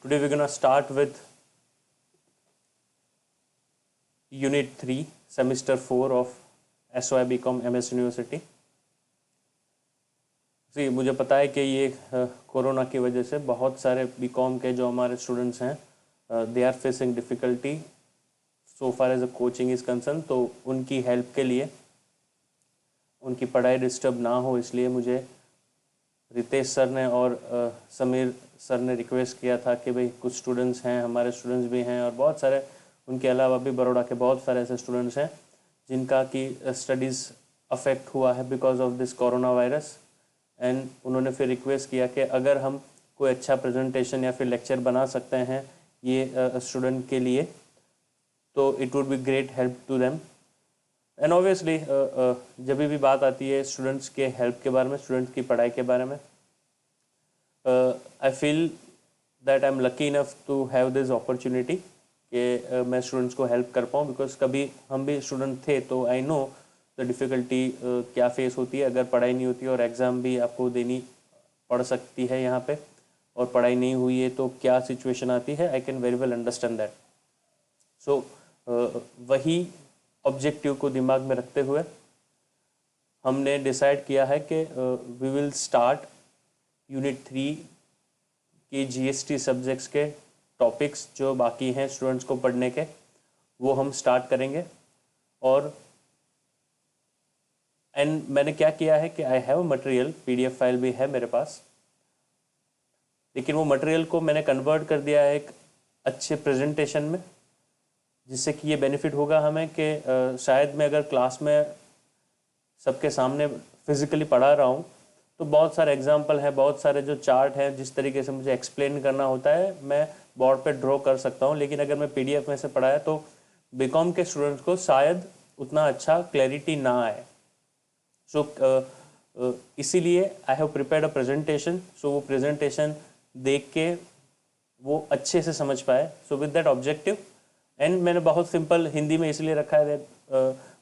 Today we're gonna start with Unit 3, Semester 4 of SOI BCom MS University. जी मुझे पता है कि ये कोरोना की वजह से बहुत सारे बीकॉम के जो हमारे स्टूडेंट्स हैं they are facing difficulty so far as a coaching is concern. तो उनकी हेल्प के लिए, उनकी पढ़ाई डिस्टर्ब ना हो इसलिए मुझे रितेश सर ने और समीर सर ने रिक्वेस्ट किया था कि भाई कुछ स्टूडेंट्स हैं, हमारे स्टूडेंट्स भी हैं और बहुत सारे उनके अलावा भी बड़ौदा के बहुत सारे ऐसे स्टूडेंट्स हैं जिनका कि स्टडीज़ अफेक्ट हुआ है because of this corona virus. And उन्होंने फिर रिक्वेस्ट किया कि अगर हम कोई अच्छा प्रेजेंटेशन या फिर लेक्चर बना सकते हैं ये स्टूडेंट के लिए तो it would be great help to them. And obviously जब भी बात आती है स्टूडेंट्स के हेल्प के बारे में, स्टूडेंट्स की पढ़ाई के बारे में, I feel that I am lucky enough to have this opportunity कि मैं स्टूडेंट्स को हेल्प कर पाऊँ बिकॉज कभी हम भी स्टूडेंट थे तो आई नो द डिफ़िकल्टी क्या फेस होती है अगर पढ़ाई नहीं होती और एग्ज़ाम भी आपको देनी पड़ सकती है यहाँ पे और पढ़ाई नहीं हुई है तो क्या सिचुएशन आती है। I can very well understand that. So वही ऑब्जेक्टिव को दिमाग में रखते हुए हमने डिसाइड किया है कि वी विल स्टार्ट यूनिट 3 के जीएसटी सब्जेक्ट्स के टॉपिक्स जो बाकी हैं स्टूडेंट्स को पढ़ने के वो हम स्टार्ट करेंगे। और एंड मैंने क्या किया है कि I have material, PDF file भी है मेरे पास, लेकिन वो मटेरियल को मैंने कन्वर्ट कर दिया है एक अच्छे प्रेजेंटेशन में जिससे कि ये बेनिफिट होगा हमें कि शायद मैं अगर क्लास में सबके सामने फिज़िकली पढ़ा रहा हूँ तो बहुत सारे एग्जाम्पल हैं, बहुत सारे जो चार्ट हैं जिस तरीके से मुझे एक्सप्लेन करना होता है मैं बोर्ड पे ड्रॉ कर सकता हूँ। लेकिन अगर मैं पीडीएफ में से पढ़ाया तो बीकॉम के स्टूडेंट्स को शायद उतना अच्छा क्लैरिटी ना आए। सो इसीलिए I have prepared a presentation, so वो प्रेजेंटेशन देख के वो अच्छे से समझ पाए। So with that objective and मैंने बहुत सिंपल हिंदी में इसलिए रखा है दैट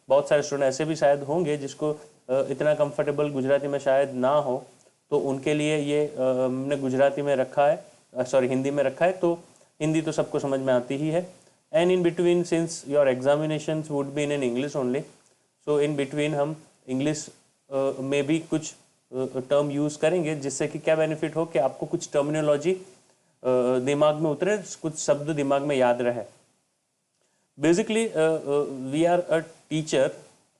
बहुत सारे स्टूडेंट ऐसे भी शायद होंगे जिसको इतना कंफर्टेबल गुजराती में शायद ना हो तो उनके लिए ये मैंने गुजराती में रखा है, सॉरी हिंदी में रखा है। तो हिंदी तो सबको समझ में आती ही है। And in between since your examinations would be in English only, so in between हम इंग्लिश में भी कुछ टर्म यूज़ करेंगे जिससे कि क्या बेनिफिट हो कि आपको कुछ टर्मिनोलॉजी दिमाग में उतरे, कुछ शब्द दिमाग में याद रहे। Basically, we are a teacher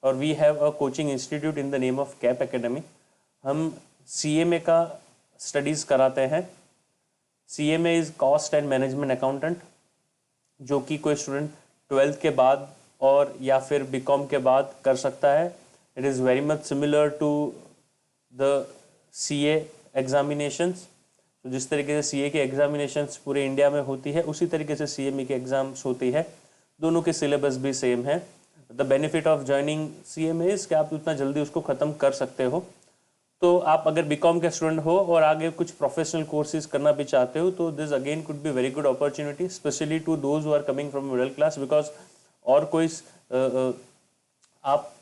or we have a coaching institute in the name of cap Academy. हम CMA का स्टडीज़ कराते हैं। CMA is cost and management accountant, जो कि कोई स्टूडेंट 12th के बाद और या फिर बीकॉम के बाद कर सकता है। It is very much similar to the CA examinations. तो जिस तरीके से CA की एग्जामिनेशंस पूरे इंडिया में होती है उसी तरीके से CMA की एग्ज़ाम्स होती है। दोनों के सिलेबस भी सेम है। The benefit of joining CMA is कि आप उतना जल्दी उसको ख़त्म कर सकते हो। तो आप अगर बीकॉम के स्टूडेंट हो और आगे कुछ प्रोफेशनल कोर्सेज करना भी चाहते हो तो this again could be very good opportunity specially to those who are coming from middle class because और कोई आप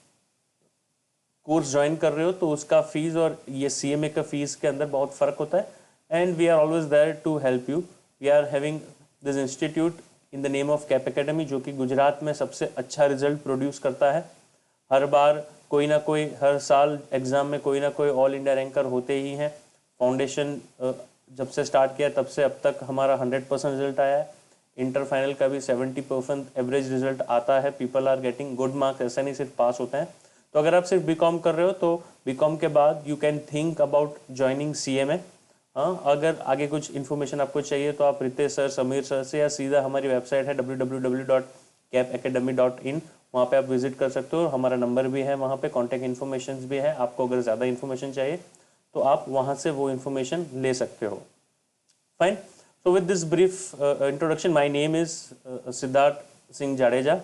कोर्स ज्वाइन कर रहे हो तो उसका फीस और ये CMA का फीस के अंदर बहुत फ़र्क होता है। And we are always there to help you. We are having this institute in the name of Cap Academy जो कि गुजरात में सबसे अच्छा रिजल्ट प्रोड्यूस करता है। हर बार कोई ना कोई, हर साल एग्ज़ाम में कोई ना कोई ऑल इंडिया रैंकर होते ही हैं। फाउंडेशन जब से स्टार्ट किया तब से अब तक हमारा 100% रिजल्ट आया है। इंटर फाइनल का भी 70% एवरेज रिजल्ट आता है। People are getting good marks, ऐसा नहीं सिर्फ पास होते हैं। तो अगर आप सिर्फ बीकॉम कर रहे हो तो बीकॉम के बाद you can think about joining CMA। हाँ, अगर आगे कुछ इन्फॉर्मेशन आपको चाहिए तो आप रितेश सर, समीर सर से या सीधा हमारी वेबसाइट है www.capacademy.in, वहाँ पे आप विजिट कर सकते हो। हमारा नंबर भी है, वहाँ पे कॉन्टैक्ट इन्फॉर्मेशन भी है। आपको अगर ज़्यादा इन्फॉर्मेशन चाहिए तो आप वहाँ से वो इन्फॉर्मेशन ले सकते हो। Fine. So with this brief introduction, my name is Siddharth Singh Jadeja.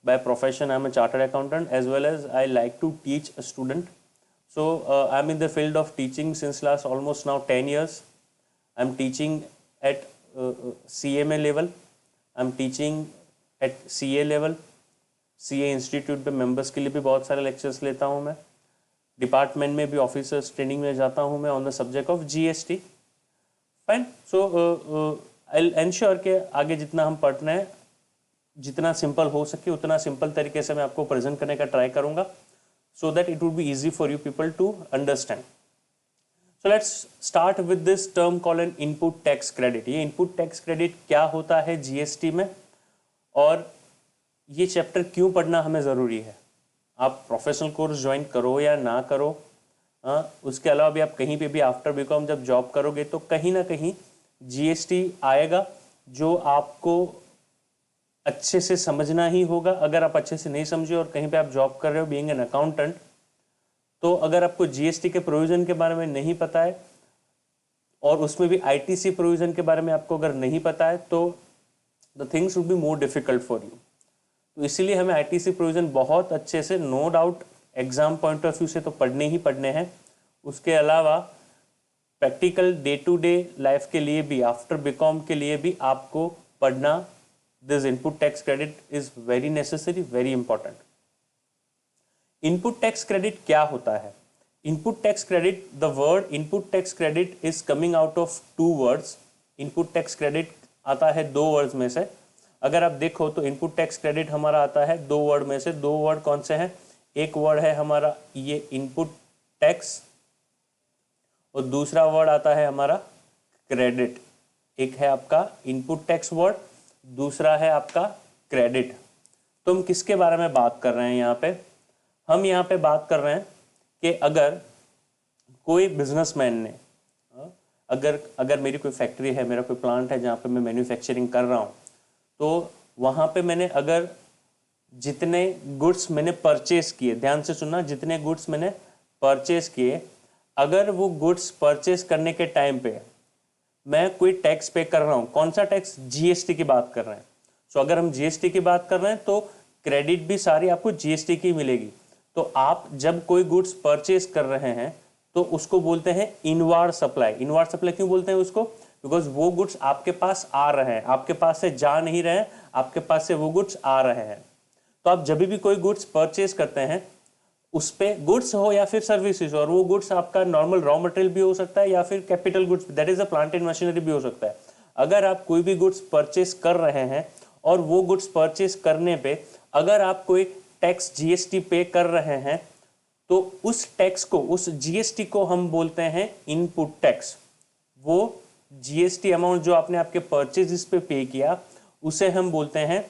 By profession, I'm a chartered accountant as well as I like to teach a student. So I'm in the field of teaching since last almost now 10 years. I'm teaching at CMA level. I'm teaching at CA level. CA institute पे members के लिए भी बहुत सारे lectures लेता हूँ मैं। Department में भी ऑफिसर्स ट्रेनिंग में जाता हूँ मैं on the subject of GST. Fine. So I ensure के आगे जितना हम पढ़ रहे हैं, जितना सिंपल हो सके उतना सिंपल तरीके से मैं आपको प्रेजेंट करने का ट्राई करूंगा, so that it would be easy for you people to understand. So let's start with this term called an input tax credit. ये input tax credit क्या होता है GST में, और ये चैप्टर क्यों पढ़ना हमें ज़रूरी है। आप प्रोफेशनल कोर्स ज्वाइन करो या ना करो, उसके अलावा भी आप कहीं पे भी आफ्टर बीकॉम जब जॉब करोगे तो कहीं ना कहीं GST आएगा, जो आपको अच्छे से समझना ही होगा। अगर आप अच्छे से नहीं समझे और कहीं पे आप जॉब कर रहे हो बीइंग एन अकाउंटेंट, तो अगर आपको जीएसटी के प्रोविजन के बारे में नहीं पता है और उसमें भी आईटीसी प्रोविजन के बारे में आपको अगर नहीं पता है, तो the things would be more difficult for you. तो इसीलिए हमें आईटीसी प्रोविजन बहुत अच्छे से, no doubt exam point of view से तो पढ़ने ही पढ़ने हैं, उसके अलावा practical day to day life के लिए भी, आफ्टर बीकॉम के लिए भी आपको पढ़ना this input tax credit is very necessary, very important. Input tax credit क्या होता है? Input tax credit, the word input tax credit is coming out of two words. Input tax credit आता है दो वर्ड्स में से। अगर आप देखो तो input tax credit हमारा आता है दो वर्ड में से। दो वर्ड कौन से हैं? एक वर्ड है हमारा ये input tax और दूसरा वर्ड आता है हमारा क्रेडिट। एक है आपका input tax वर्ड, दूसरा है आपका क्रेडिट। तो हम किसके बारे में बात कर रहे हैं यहाँ पे? हम यहाँ पे बात कर रहे हैं कि अगर कोई बिजनेसमैन ने, अगर मेरी कोई फैक्ट्री है, मेरा कोई प्लांट है जहाँ पे मैं मैन्युफैक्चरिंग कर रहा हूँ, तो वहाँ पे मैंने अगर जितने गुड्स मैंने परचेस किए, ध्यान से सुनना, जितने गुड्स मैंने परचेस किए, अगर वो गुड्स परचेस करने के टाइम पे मैं कोई टैक्स पे कर रहा हूं, कौन सा टैक्स? जीएसटी की बात कर रहे हैं। सो अगर हम जीएसटी की बात कर रहे हैं तो क्रेडिट भी सारी आपको जीएसटी की मिलेगी। तो आप जब कोई गुड्स परचेस कर रहे हैं तो उसको बोलते हैं इनवार्ड सप्लाई। इनवार्ड सप्लाई क्यों बोलते हैं उसको? बिकॉज वो गुड्स आपके पास आ रहे हैं, आपके पास से जा नहीं रहे हैं, आपके पास से वो गुड्स आ रहे हैं। तो आप जब भी कोई गुड्स परचेस करते हैं, उस पे गुड्स हो या फिर सर्विसेज, और वो गुड्स आपका नॉर्मल रॉ मटेरियल भी हो सकता है या फिर capital goods, that is a plant and machinery भी हो सकता है। अगर आप कोई भी गुड्स परचेस कर रहे हैं और वो गुड्स परचेस करने पे अगर आप कोई टैक्स जीएसटी पे कर रहे हैं, तो उस टैक्स को, उस जीएसटी को हम बोलते हैं इनपुट टैक्स। वो जीएसटी अमाउंट जो आपने आपके परचेजेस पे पे किया, उसे हम बोलते हैं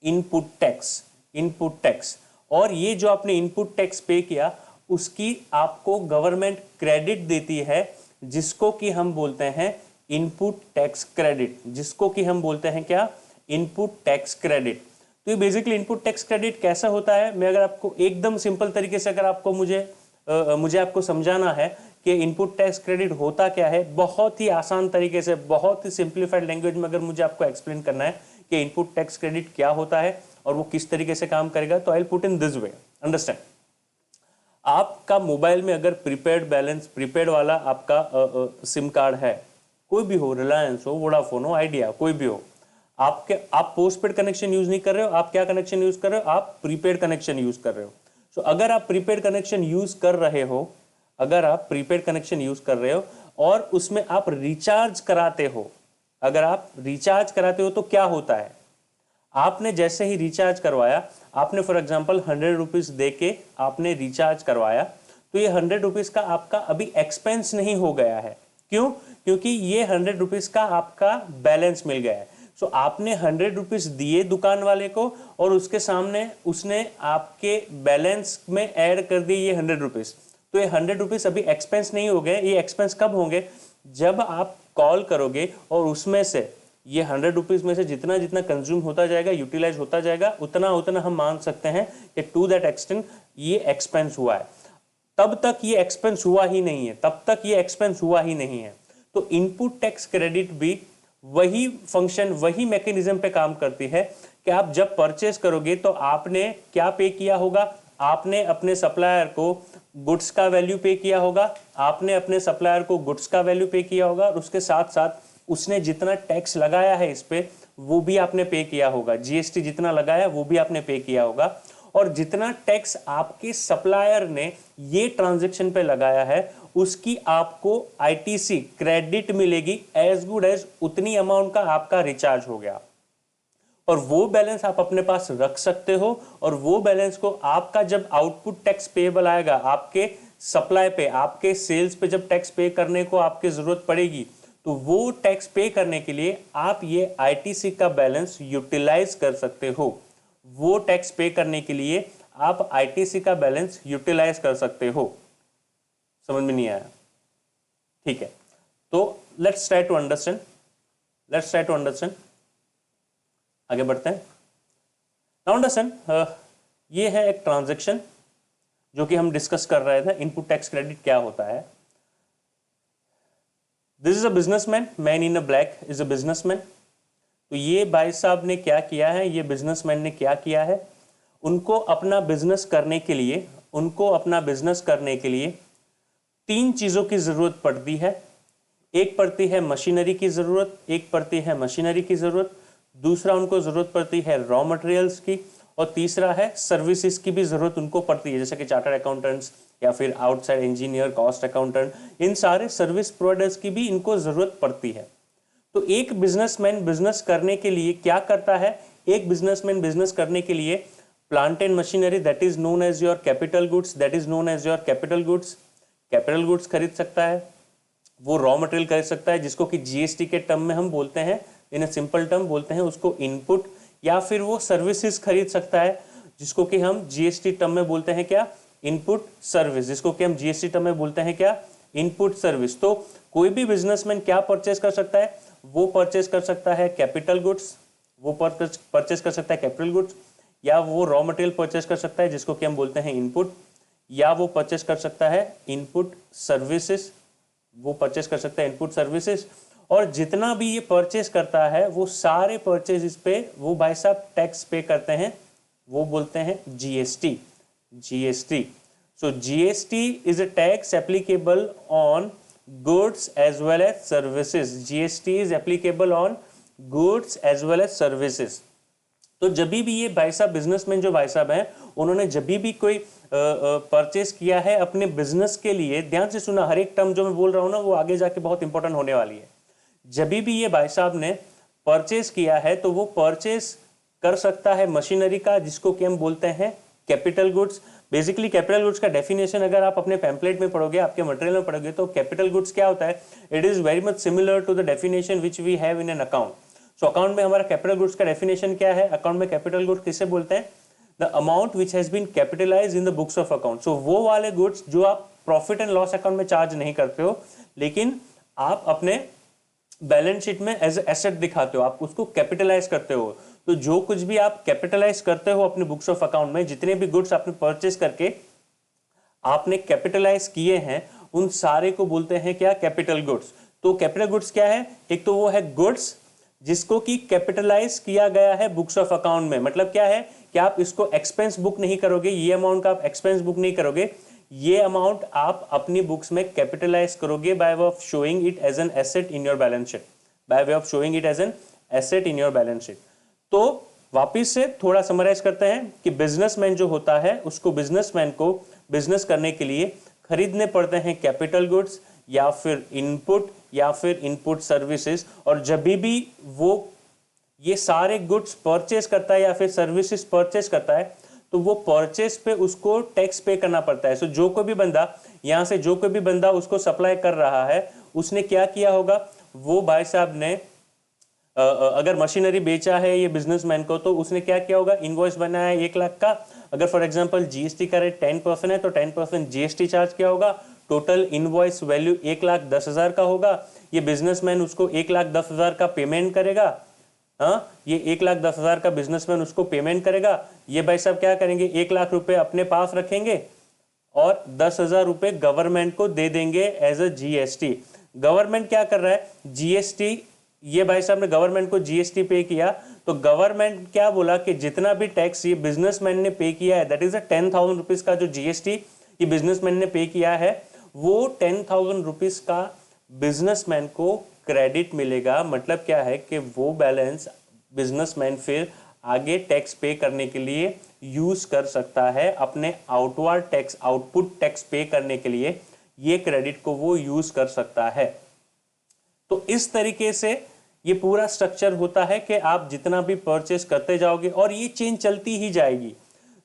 इनपुट टैक्स। इनपुट टैक्स, और ये जो आपने इनपुट टैक्स पे किया उसकी आपको गवर्नमेंट क्रेडिट देती है, जिसको कि हम बोलते हैं इनपुट टैक्स क्रेडिट, जिसको कि हम बोलते हैं क्या? Input tax credit. तो ये बेसिकली इनपुट टैक्स क्रेडिट कैसा होता है, मैं अगर आपको एकदम सिंपल तरीके से अगर आपको मुझे आपको समझाना है कि इनपुट टैक्स क्रेडिट होता क्या है, बहुत ही आसान तरीके से, बहुत ही सिंप्लीफाइड लैंग्वेज में अगर मुझे आपको एक्सप्लेन करना है कि इनपुट टैक्स क्रेडिट क्या होता है और वो किस तरीके से काम करेगा, तो I will put in this way. Understand? आपका मोबाइल में अगर प्रीपेड बैलेंस, प्रीपेड वाला आपका सिम कार्ड है, कोई भी हो, रिलायंस हो, वोडाफोन हो, आइडिया, कोई भी हो, आप पोस्टपेड कनेक्शन यूज नहीं कर रहे हो, आप क्या कनेक्शन यूज कर रहे हो? आप प्रीपेड कनेक्शन यूज कर रहे हो। सो अगर आप प्रीपेड कनेक्शन यूज कर रहे हो, अगर आप प्रीपेड कनेक्शन यूज कर रहे हो और उसमें आप रिचार्ज कराते हो, अगर आप रिचार्ज कराते हो तो क्या होता है? आपने जैसे ही रिचार्ज करवाया, आपने फॉर एग्जांपल 100 रुपीज दे के आपने रिचार्ज करवाया, तो ये 100 रुपीज का आपका अभी एक्सपेंस नहीं हो गया है। क्यों? क्योंकि ये 100 रुपीज का आपका बैलेंस मिल गया है। सो आपने 100 रुपीज दिए दुकान वाले को और उसके सामने उसने आपके बैलेंस में ऐड कर दी ये 100 रुपीज। तो ये 100 रुपीज अभी एक्सपेंस नहीं हो गए। ये एक्सपेंस कब होंगे? जब आप कॉल करोगे और उसमें से ये 100 रुपीज में से जितना जितना कंज्यूम होता जाएगा, यूटिलाइज होता जाएगा, उतना उतना हम मान सकते हैं कि टू दैट एक्सटेंट ये एक्सपेंस हुआ है। तब तक ये एक्सपेंस हुआ ही नहीं है, तब तक ये एक्सपेंस हुआ ही नहीं है। तो इनपुट टैक्स क्रेडिट भी वही फंक्शन, वही मैकेनिज्म पे काम करती है कि आप जब परचेस करोगे तो आपने क्या पे किया होगा? आपने अपने सप्लायर को गुड्स का वैल्यू पे किया होगा, आपने अपने सप्लायर को गुड्स का वैल्यू पे किया होगा, और उसके साथ साथ उसने जितना टैक्स लगाया है इस पे वो भी आपने पे किया होगा। जीएसटी जितना लगाया वो भी आपने पे किया होगा, और जितना टैक्स आपके सप्लायर ने ये ट्रांजैक्शन पे लगाया है उसकी आपको आईटीसी क्रेडिट मिलेगी एज गुड एज उतनी अमाउंट का आपका रिचार्ज हो गया, और वो बैलेंस आप अपने पास रख सकते हो, और वो बैलेंस को आपका जब आउटपुट टैक्स पेएबल आएगा, आपके सप्लाई पे, आपके सेल्स पे जब टैक्स पे करने को आपकी जरूरत पड़ेगी, तो वो टैक्स पे करने के लिए आप ये आईटीसी का बैलेंस यूटिलाइज कर सकते हो। वो टैक्स पे करने के लिए आप आईटीसी का बैलेंस यूटिलाइज कर सकते हो। समझ में नहीं आया? ठीक है, तो लेट्स ट्राई टू अंडरस्टैंड। आगे बढ़ते हैं। नाउ अंडरस्टैंड, ये है एक ट्रांजैक्शन जो कि हम डिस्कस कर रहे थे, इनपुट टैक्स क्रेडिट क्या होता है। This is a businessman, man in a black is a businessman. तो ये भाई साहब ने क्या किया है, ये बिजनेसमैन ने क्या किया है, उनको अपना बिजनेस करने के लिए तीन चीजों की जरूरत पड़ती है। एक पड़ती है मशीनरी की जरूरत, दूसरा उनको जरूरत पड़ती है रॉ मटेरियल्स की, और तीसरा है सर्विसेज की भी जरूरत उनको पड़ती है, जैसे कि चार्टर्ड अकाउंटेंट्स या फिर आउटसाइड इंजीनियर, कॉस्ट अकाउंटेंट, इन सारे सर्विस प्रोवाइडर्स की भी इनको जरूरत पड़ती है। तो एक बिजनेसमैन बिजनेस करने के लिए क्या करता है, एक बिजनेसमैन बिजनेस करने के लिए plant and machinery that is known as your capital goods खरीद सकता है, वो रॉ मटेरियल खरीद सकता है जिसको कि जीएसटी के टर्म में हम बोलते हैं, इन अ सिंपल टर्म बोलते हैं उसको इनपुट, या फिर वो सर्विसेज खरीद सकता है जिसको कि हम जीएसटी टर्म में बोलते हैं क्या, इनपुट सर्विस, जिसको कि हम जीएसटी टर्म में बोलते हैं क्या, इनपुट सर्विस। तो कोई भी बिजनेसमैन क्या परचेस कर सकता है, वो परचेस कर सकता है कैपिटल गुड्स, या वो रॉ मटेरियल परचेस कर सकता है जिसको कि हम बोलते हैं इनपुट, या वो परचेस कर सकता है इनपुट सर्विसेज, और जितना भी ये परचेस करता है वो सारे परचेज पे वो भाई साहब टैक्स पे करते हैं, वो बोलते हैं GST. So GST is a tax applicable on goods as well as services. तो जब भी ये भाई साहब बिजनेसमैन जो भाई साहब हैं, उन्होंने जब भी कोई परचेस किया है अपने बिजनेस के लिए, ध्यान से सुना, हर एक टर्म जो मैं बोल रहा हूं ना वो आगे जाके बहुत इंपॉर्टेंट होने वाली है। जब भी ये भाई साहब ने परचेस किया है तो वो परचेस कर सकता है मशीनरी का, जिसको कि हम बोलते हैं capital goods. Basically capital goods का डेफिनेशन अगर आप अपने पैम्पलेट में पढ़ोगे, आपके मटेरियल में पढ़ोगे, तो कैपिटल गुड्स क्या होता है, it is very much similar to the definition which we have in an account. सो अकाउंट में हमारा कैपिटल गुड्स का डेफिनेशन क्या है, अकाउंट में कैपिटल गुड्स किसे बोलते हैं, the amount which has been capitalized in the books of account. So वो वाले गुड्स जो आप प्रॉफिट एंड लॉस अकाउंट में चार्ज नहीं करते हो, लेकिन आप अपने बैलेंस शीट में एज एसेट दिखाते हो, आप उसको कैपिटलाइज करते हो। तो जो कुछ भी आप कैपिटलाइज करते हो अपने बुक्स ऑफ अकाउंट में, जितने भी गुड्स आपने परचेस करके आपने कैपिटलाइज किए हैं, उन सारे को बोलते हैं क्या, कैपिटल गुड्स। तो कैपिटल गुड्स क्या है, एक तो वो है गुड्स जिसको कि कैपिटलाइज किया गया है बुक्स ऑफ अकाउंट में। मतलब क्या है कि आप इसको एक्सपेंस बुक नहीं करोगे, ये अमाउंट का आप एक्सपेंस बुक नहीं करोगे, ये अमाउंट आप अपनी बुक्स में कैपिटलाइज करोगे by way of showing it as an asset in your balance sheet. तो वापिस से थोड़ा समराइज करते हैं कि बिजनेसमैन जो होता है, उसको बिजनेसमैन को बिजनेस करने के लिए खरीदने पड़ते हैं कैपिटल गुड्स या फिर इनपुट सर्विसेज। और जब भी वो ये सारे गुड्स परचेस करता है या फिर सर्विसेज परचेस करता है, तो वो परचेस पे उसको टैक्स पे करना पड़ता है। सो जो कोई भी बंदा उसको सप्लाई कर रहा है, उसने क्या किया होगा, वो भाई साहब ने अगर मशीनरी बेचा है ये बिजनेसमैन को, तो उसने क्या किया होगा, इनवॉइस बनाया है 1 लाख का। अगर फॉर एग्जांपल जीएसटी का रेट 10% है तो 10% जीएसटी चार्ज किया होगा। टोटल इनवॉइस वैल्यू 1,10,000 का होगा। ये बिजनेसमैन उसको 1,10,000 का पेमेंट करेगा। ये 1,10,000 का बिजनेसमैन उसको पेमेंट करेगा। ये भाई साहब क्या करेंगे, 1 लाख रुपए अपने पास रखेंगे और 10,000 रुपए गवर्नमेंट को दे देंगे एज अ जीएसटी। गवर्नमेंट क्या कर रहा है, जीएसटी, ये भाई साहब ने गवर्नमेंट को जीएसटी पे किया, तो गवर्नमेंट क्या बोला कि जितना भी टैक्स ये बिजनेसमैन ने पे किया है, दैट इज 10,000 रुपीज का जो जीएसटी ये बिजनेसमैन ने पे किया है, वो 10,000 रुपीज का बिजनेसमैन को क्रेडिट मिलेगा। मतलब क्या है कि वो बैलेंस बिजनेसमैन फिर आगे टैक्स पे करने के लिए यूज कर सकता है, अपने आउटपुट टैक्स पे करने के लिए ये क्रेडिट को वो यूज कर सकता है। तो इस तरीके से ये पूरा स्ट्रक्चर होता है कि आप जितना भी परचेस करते जाओगे और ये चेन चलती ही जाएगी।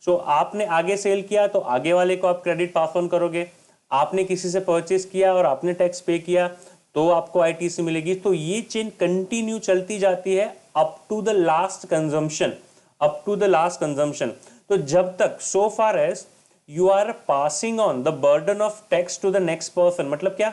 सो आपने आगे सेल किया तो आगे वाले को आप क्रेडिट पास ऑन करोगे, आपने किसी से परचेस किया और आपने टैक्स पे किया तो आपको आईटीसी मिलेगी। तो ये चेन कंटिन्यू चलती जाती है up to the last consumption, up to the last consumption. तो जब तक so far as you are passing on the burden of tax to the next person, मतलब क्या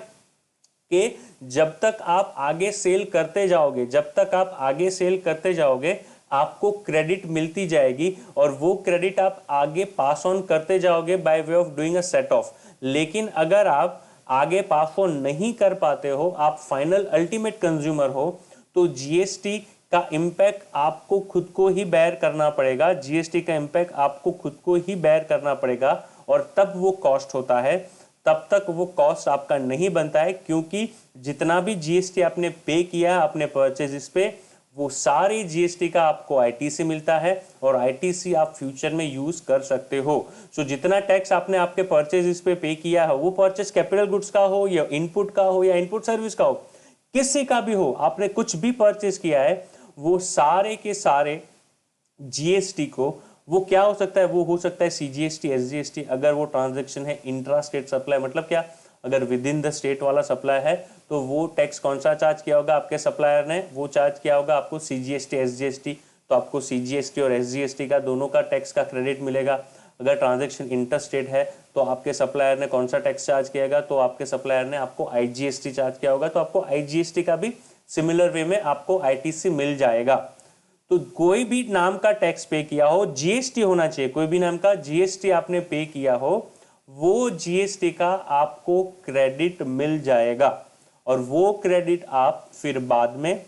कि जब तक आप आगे सेल करते जाओगे, जब तक आप आगे सेल करते जाओगे आपको क्रेडिट मिलती जाएगी और वो क्रेडिट आप आगे पास ऑन करते जाओगे bye way of doing a set of. लेकिन अगर आप आगे पास ऑन नहीं कर पाते हो, आप फाइनल अल्टीमेट कंज्यूमर हो, तो जीएसटी का इम्पैक्ट आपको खुद को ही बेयर करना पड़ेगा, जीएसटी का इम्पैक्ट आपको खुद को ही बेयर करना पड़ेगा और तब वो कॉस्ट होता है। तब तक वो कॉस्ट आपका नहीं बनता है क्योंकि जितना भी जीएसटी आपने पे किया अपने परचेजेस पे वो सारी जीएसटी का आपको आईटीसी मिलता है और आईटीसी आप फ्यूचर में यूज कर सकते हो। सो जितना टैक्स आपने आपके परचेज पे पे किया है, वो परचेज कैपिटल गुड्स का हो या इनपुट का हो या इनपुट सर्विस का हो, किसी का भी हो, आपने कुछ भी परचेज किया है, वो सारे के सारे जीएसटी को, वो क्या हो सकता है, वो हो सकता है सीजीएसटी, एसजीएसटी, अगर वो ट्रांजैक्शन है इंट्रा स्टेट सप्लाई, मतलब क्या, अगर विद इन द स्टेट वाला सप्लाई है तो वो टैक्स कौन सा चार्ज किया होगा आपके सप्लायर ने, वो चार्ज किया होगा आपको सीजीएसटी, एसजीएसटी। तो आपको सीजीएसटी और एसजीएसटी का दोनों का टैक्स का क्रेडिट मिलेगा। अगर ट्रांजैक्शन इंटर स्टेट है तो आपके सप्लायर ने कौन सा टैक्स चार्ज किया, तो आपके सप्लायर ने आपको आईजीएसटी चार्ज किया होगा, तो आपको आईजीएसटी का भी सिमिलर वे में आपको आईटीसी मिल जाएगा। तो कोई भी नाम का टैक्स पे किया हो, जीएसटी होना चाहिए, कोई भी नाम का जीएसटी आपने पे किया हो, वो जीएसटी का आपको क्रेडिट मिल जाएगा और वो क्रेडिट आप फिर बाद में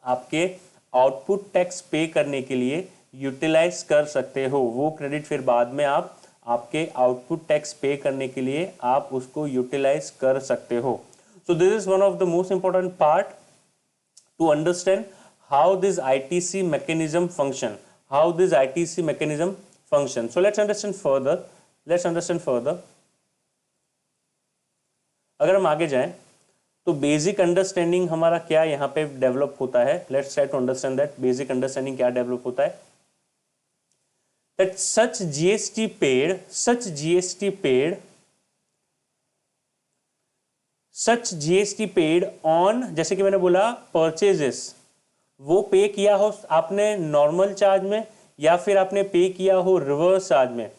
आपके आउटपुट टैक्स पे करने के लिए यूटिलाइज कर सकते हो। वो क्रेडिट फिर बाद में आप आपके आउटपुट टैक्स पे करने के लिए आप उसको यूटिलाइज कर सकते हो। सो this is one of the most important part two understand how this ITC mechanism function, how this ITC mechanism function. So let's understand further. अगर हम आगे जाएं तो बेसिक अंडरस्टैंडिंग हमारा क्या यहाँ पे डेवलप होता है, let's try to understand that basic understanding क्या डेवलप होता है। that such GST paid on, जैसे कि मैंने बोला परचेजेस, वो पे किया हो आपने नॉर्मल चार्ज में या फिर आपने पे किया हो रिवर्स चार्ज में,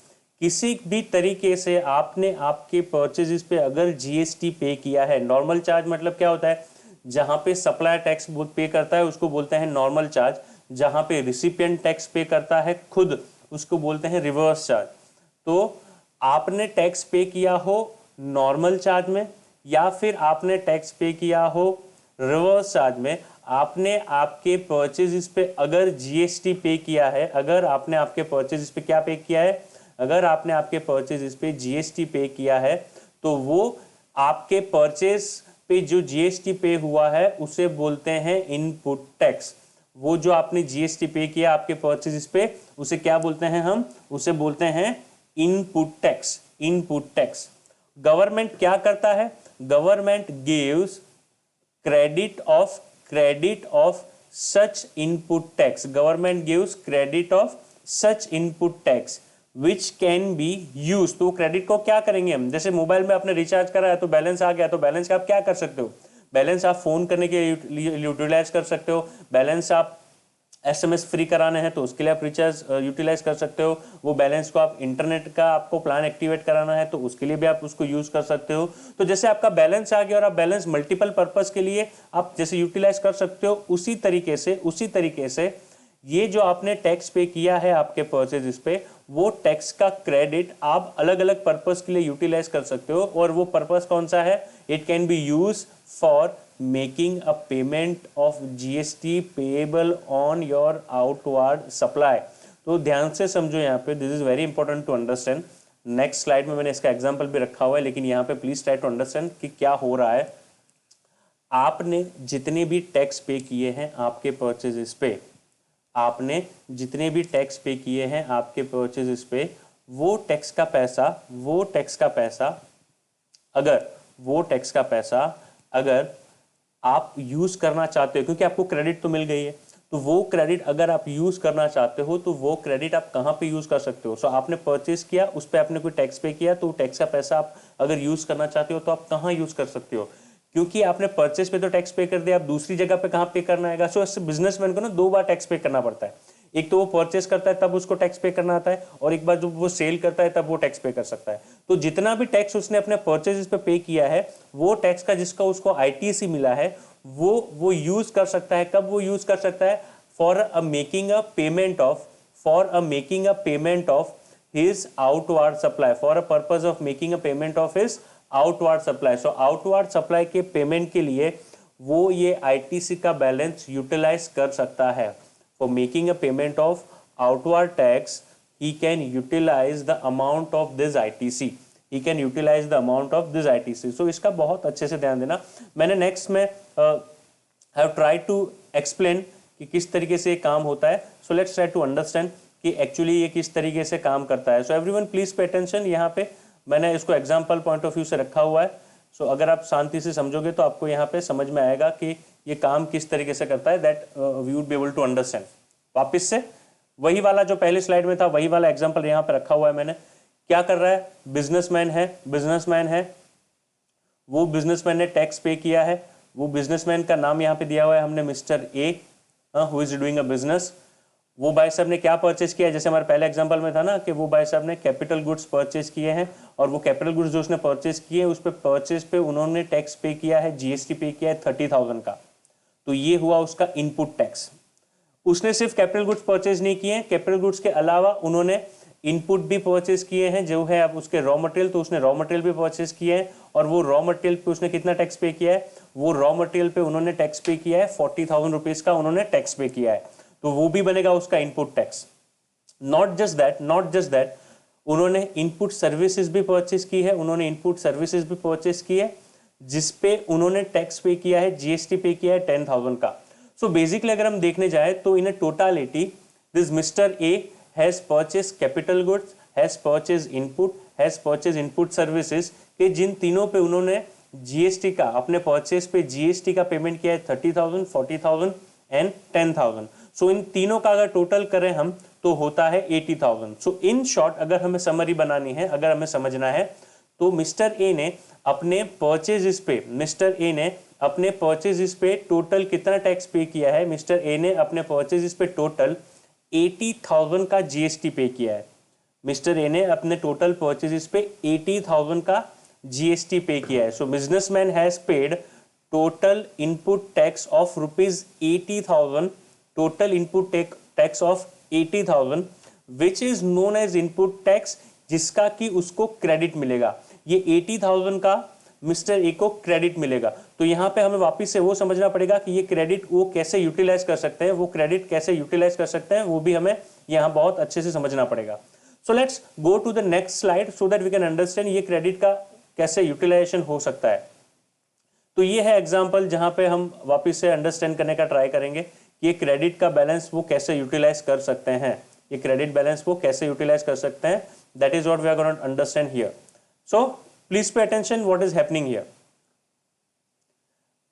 किसी भी तरीके से आपने आपके परचेजेस पे अगर जीएसटी पे किया है, नॉर्मल चार्ज मतलब क्या होता है, जहां पे सप्लायर टैक्स पे करता है उसको बोलते हैं नॉर्मल चार्ज, जहां पे रिसिपिएंट टैक्स पे करता है खुद उसको बोलते हैं रिवर्स चार्ज। तो आपने टैक्स पे किया हो नॉर्मल चार्ज में या फिर आपने टैक्स पे किया हो रिवर्स चार्ज में, आपने आपके परचेजेस पे अगर जीएसटी पे किया है, अगर आपने आपके परचेजेस पे क्या पे किया है, अगर आपने आपके परचेजेस पे जीएसटी पे किया है, तो वो आपके परचेज पे जो जीएसटी पे हुआ है उसे बोलते हैं इनपुट टैक्स। वो जो आपने जीएसटी पे किया आपके परचेजेस पे, उसे क्या बोलते हैं, हम उसे बोलते हैं input tax, input tax. Government क्या करता है, government gives credit of such input tax, government gives credit of such input tax which can be used। तो क्रेडिट को क्या करेंगे हम, जैसे मोबाइल में आपने रिचार्ज करा है तो बैलेंस आ गया, तो बैलेंस का आप क्या कर सकते हो, बैलेंस आप फोन करने के लिए यूटिलाइज कर सकते हो, बैलेंस आप एसएमएस फ्री कराने हैं तो उसके लिए आप रिचार्ज यूटिलाइज कर सकते हो, वो बैलेंस को आप इंटरनेट का आपको प्लान एक्टिवेट कराना है तो उसके लिए भी आप उसको यूज कर सकते हो। तो जैसे आपका बैलेंस आ गया और आप बैलेंस मल्टीपल पर्पस के लिए आप जैसे यूटिलाइज कर सकते हो, उसी तरीके से ये जो आपने टैक्स पे किया है आपके परचेजेस पे, वो टैक्स का क्रेडिट आप अलग अलग पर्पस के लिए यूटिलाइज कर सकते हो। और वो पर्पस कौन सा है, it can be use for making a payment of GST payable on your outward supply. तो ध्यान से समझो यहाँ पे, this is very important to understand. Next slide में मैंने इसका एग्जांपल भी रखा हुआ है, लेकिन यहाँ पे प्लीज ट्राई टू अंडरस्टैंड कि क्या हो रहा है। आपने जितने भी टैक्स पे किए हैं आपके परचेजेस पे, आपने जितने भी टैक्स पे किए हैं आपके परचेजेस पे, वो टैक्स का पैसा अगर वो टैक्स का पैसा अगर आप यूज करना चाहते हो, क्योंकि आपको क्रेडिट तो मिल गई है, तो वो क्रेडिट अगर आप यूज करना चाहते हो तो वो क्रेडिट आप कहाँ पे यूज कर सकते हो? सो आपने परचेज किया, उस पर आपने कोई टैक्स पे किया, तो टैक्स का पैसा आप अगर यूज करना चाहते हो तो आप कहाँ यूज कर सकते हो? क्योंकि आपने परचेज पे तो टैक्स पे कर दिया, आप दूसरी जगह पे कहाँ पे करना है? सो बिजनेसमैन को ना 2 बार टैक्स पे करना पड़ता है। एक तो वो परचेस करता है तब उसको टैक्स पे करना आता है, और एक बार जब वो सेल करता है तब वो टैक्स पे कर सकता है। तो जितना भी टैक्स उसने अपने परचेज पे किया है, वो टैक्स का जिसका उसको आईटीसी मिला है, वो यूज कर सकता है। कब वो यूज कर सकता है? For making a payment of his outward supply, for a purpose of making a payment of his outward supply. So outward supply के पेमेंट के लिए वो ये आईटीसी का बैलेंस यूटिलाइज कर सकता है। For making a payment of outward tax, he can utilize the amount of this ITC. He can utilize the amount of this ITC. So इसका बहुत अच्छे से ध्यान देना। मैंने नेक्स्ट में have tried to explain कि किस तरीके से काम होता है। So let's try to understand कि एक्चुअली ये किस तरीके से काम करता है। So everyone please pay attention. यहाँ पे मैंने इसको एग्जांपल पॉइंट ऑफ व्यू से रखा हुआ है। सो अगर आप शांति से समझोगे तो आपको यहाँ पे समझ में आएगा कि ये काम किस तरीके से करता है, that we would be able to understand. वापिस से वही वाला जो पहले स्लाइड में था, वही वाला एग्जाम्पल यहाँ पे रखा हुआ है मैंने। क्या कर रहा है? बिजनेसमैन है, वो बिजनेसमैन ने टैक्स पे किया है। वो बिजनेसमैन का नाम यहाँ पे दिया हुआ है हमने, mister A, who is doing a business. वो भाई साहब ने क्या परचेज किया है? जैसे हमारे पहले एग्जांपल में था ना कि वो भाई साहब ने कैपिटल गुड्स परचेज किए हैं, और वो कैपिटल गुड्स जो उसने परचेज किए हैं उस पे परचेज पे उन्होंने टैक्स पे किया है, जीएसटी पे किया है 30,000 का। तो ये हुआ उसका इनपुट टैक्स। उसने सिर्फ कैपिटल गुड्स परचेज नहीं किए, कैपिटल गुड्स के अलावा उन्होंने इनपुट भी परचेज किए हैं जो है अब उसके रॉ मटेरियल, तो उसने रॉ मटेरियल भी परचेज किए हैं, और वो रॉ मटेरियल पे उसने कितना टैक्स पे किया है? वो रॉ मटेरियल पे उन्होंने टैक्स पे किया है 40,000 रुपीज का उन्होंने टैक्स पे किया है। तो वो भी बनेगा उसका input tax. Not just that, उन्होंने इनपुट सर्विसेज भी परचेज की है, जिसपे उन्होंने टैक्स पे किया है, जीएसटी पे किया है 10,000 का। सो बेसिकली अगर हम देखने जाए तो in totality this mister A has purchase capital goods, has purchase input services के जिन तीनों पे उन्होंने जीएसटी का अपने परचेज पे जीएसटी का पेमेंट किया है 30,000, 40,000 एंड 10,000। सो इन तीनों का अगर टोटल करें हम तो होता है 80,000। सो इन शॉर्ट अगर हमें समरी बनानी है, अगर हमें समझना है, तो मिस्टर ए ने अपने परचेज पे टोटल कितना टैक्स पे किया है? मिस्टर ए ने अपने परचेज पे टोटल 80,000 का जीएसटी पे किया है। मिस्टर ए ने अपने टोटल परचेज पे 80,000 का जीएसटी पे किया है। So businessman has paid total input tax of rupees 80,000, total input tax of 80,000 which is known as input tax, जिसका कि उसको क्रेडिट मिलेगा। ये 80,000 का मिस्टर ए को क्रेडिट मिलेगा। तो यहां पे हमें वापस से वो समझना पड़ेगा कि ये क्रेडिट वो कैसे यूटिलाइज कर सकते हैं, वो भी हमें यहां बहुत अच्छे से समझना पड़ेगा। So let's go to the next slide so that we can understand ये क्रेडिट का कैसे यूटिलाइजेशन हो सकता है। तो ये है एग्जांपल जहां पे हम वापस से अंडरस्टैंड करने का ट्राई करेंगे कि ये क्रेडिट का बैलेंस वो कैसे यूटिलाइज कर सकते हैं, that is what we are going to understand here. So please pay attention what is happening here.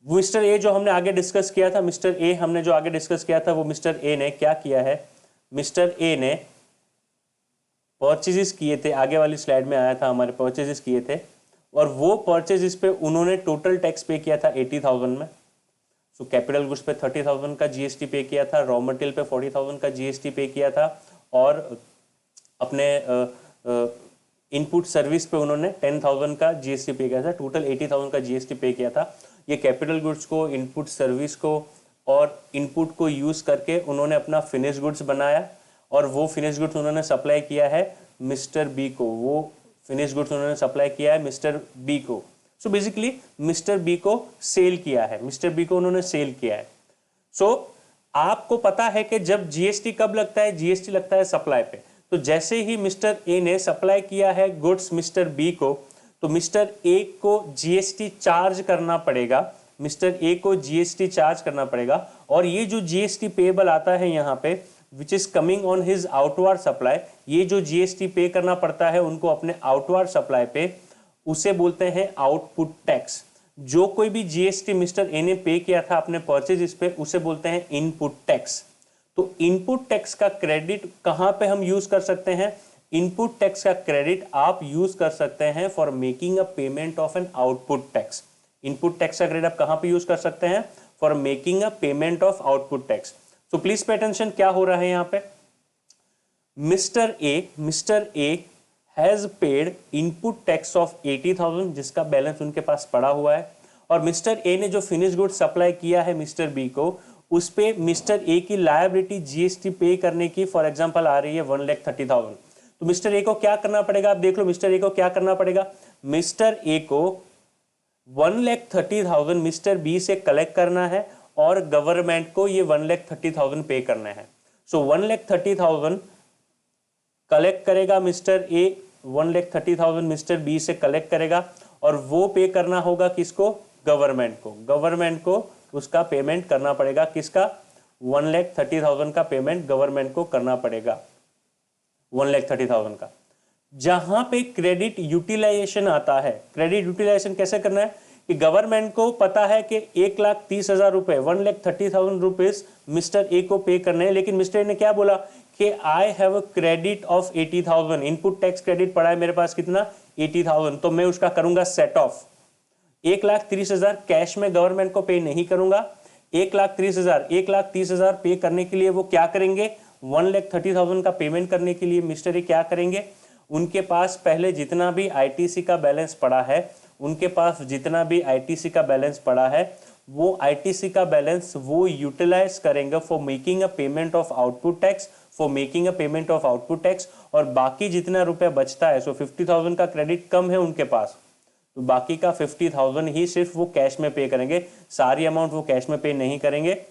Mister A जो हमने आगे डिस्कस किया था, वो मिस्टर ए ने क्या किया है? मिस्टर ए ने परचेजेस किए थे, आगे वाली स्लाइड में आया था हमारे, परचेजेस किए थे, और वो परचेजेस पे उन्होंने टोटल टैक्स पे किया था 80,000 में। सो कैपिटल गुड्स पे 30,000 का जीएसटी पे किया था, रॉ मटेरियल पे 40,000 का जीएसटी पे किया था, और अपने इनपुट सर्विस पे उन्होंने 10,000 का जीएसटी पे किया था, टोटल 80,000 का जीएसटी पे किया था। ये कैपिटल गुड्स को, इनपुट सर्विस को और इनपुट को यूज करके उन्होंने अपना फिनिश गुड्स बनाया, और वो फिनिश गुड्स उन्होंने सप्लाई किया है मिस्टर बी को, सो बेसिकली मिस्टर बी को सेल किया है, सो आपको पता है कि जब जीएसटी कब लगता है? जीएसटी लगता है सप्लाई पे। तो जैसे ही मिस्टर ए ने सप्लाई किया है गुड्स मिस्टर बी को, तो मिस्टर ए को जीएसटी चार्ज करना पड़ेगा, और ये जो जीएसटी पेबल आता है यहाँ पे which is coming on his outward supply, ये जो जीएसटी पे करना पड़ता है उनको अपने आउटवर्ड सप्लाई पे, उसे बोलते हैं आउटपुट टैक्स। जो कोई भी जीएसटी मिस्टर ए ने पे किया था अपने परचेज पे, उसे बोलते हैं इनपुट टैक्स। तो इनपुट टैक्स का क्रेडिट कहां पे हम यूज कर सकते हैं? इनपुट टैक्स का क्रेडिट आप यूज कर सकते हैं for making a payment of an output tax. Input tax का क्रेडिट आप कहां पे यूज कर सकते हैं? For making a payment of output tax. So please pay attention, क्या हो रहा है यहां पे? Mister A has paid input tax of 80,000 जिसका बैलेंस उनके पास पड़ा हुआ है, और मिस्टर ए ने जो फिनिश गुड सप्लाई किया है मिस्टर बी को, उस पे मिस्टर ए की लायबिलिटी जीएसटी पे करने की फॉर एग्जांपल आ रही है 1,30,000। तो मिस्टर ए को क्या करना पड़ेगा? आप देख लो, मिस्टर ए को क्या करना पड़ेगा? मिस्टर ए को 1,30,000 मिस्टर बी से कलेक्ट करना है और गवर्नमेंट को ये 1,30,000 पे करना है। सो 1,30,000 कलेक्ट करेगा मिस्टर ए, 1,30,000 मिस्टर बी से कलेक्ट करेगा और वो पे करना होगा किसको? गवर्नमेंट को। गवर्नमेंट को उसका पेमेंट करना पड़ेगा, किसका? 1,30,000 का पेमेंट गवर्नमेंट को करना पड़ेगा, 1,30,000 का। जहां पे क्रेडिट यूटिलाइजेशन आता है, क्रेडिट यूटिलाइजेशन कैसे करना है कि गवर्नमेंट को पता है कि 1,30,000 रुपए, 1,30,000 रुपीज मिस्टर ए को पे करने हैं, लेकिन मिस्टर ए ने क्या बोला कि I have a credit of 80,000, input tax credit पड़ा है मेरे पास, कितना? 80,000। तो मैं उसका करूंगा सेट ऑफ। 1,30,000 कैश में गवर्नमेंट को पे नहीं करूंगा। 1,30,000 पे करने के लिए वो क्या करेंगे? 1,30,000 का पेमेंट करने के लिए मिस्टर ए क्या करेंगे? उनके पास पहले जितना भी आईटीसी का बैलेंस पड़ा है, उनके पास जितना भी आईटीसी का बैलेंस पड़ा है, वो आईटीसी का बैलेंस वो यूटिलाइज करेंगे for making a payment of output tax, for making a payment of output tax. और बाकी जितना रुपया बचता है, सो 50,000 का क्रेडिट कम है उनके पास, तो बाकी का 50,000 ही सिर्फ वो कैश में पे करेंगे, सारी अमाउंट वो कैश में पे नहीं करेंगे।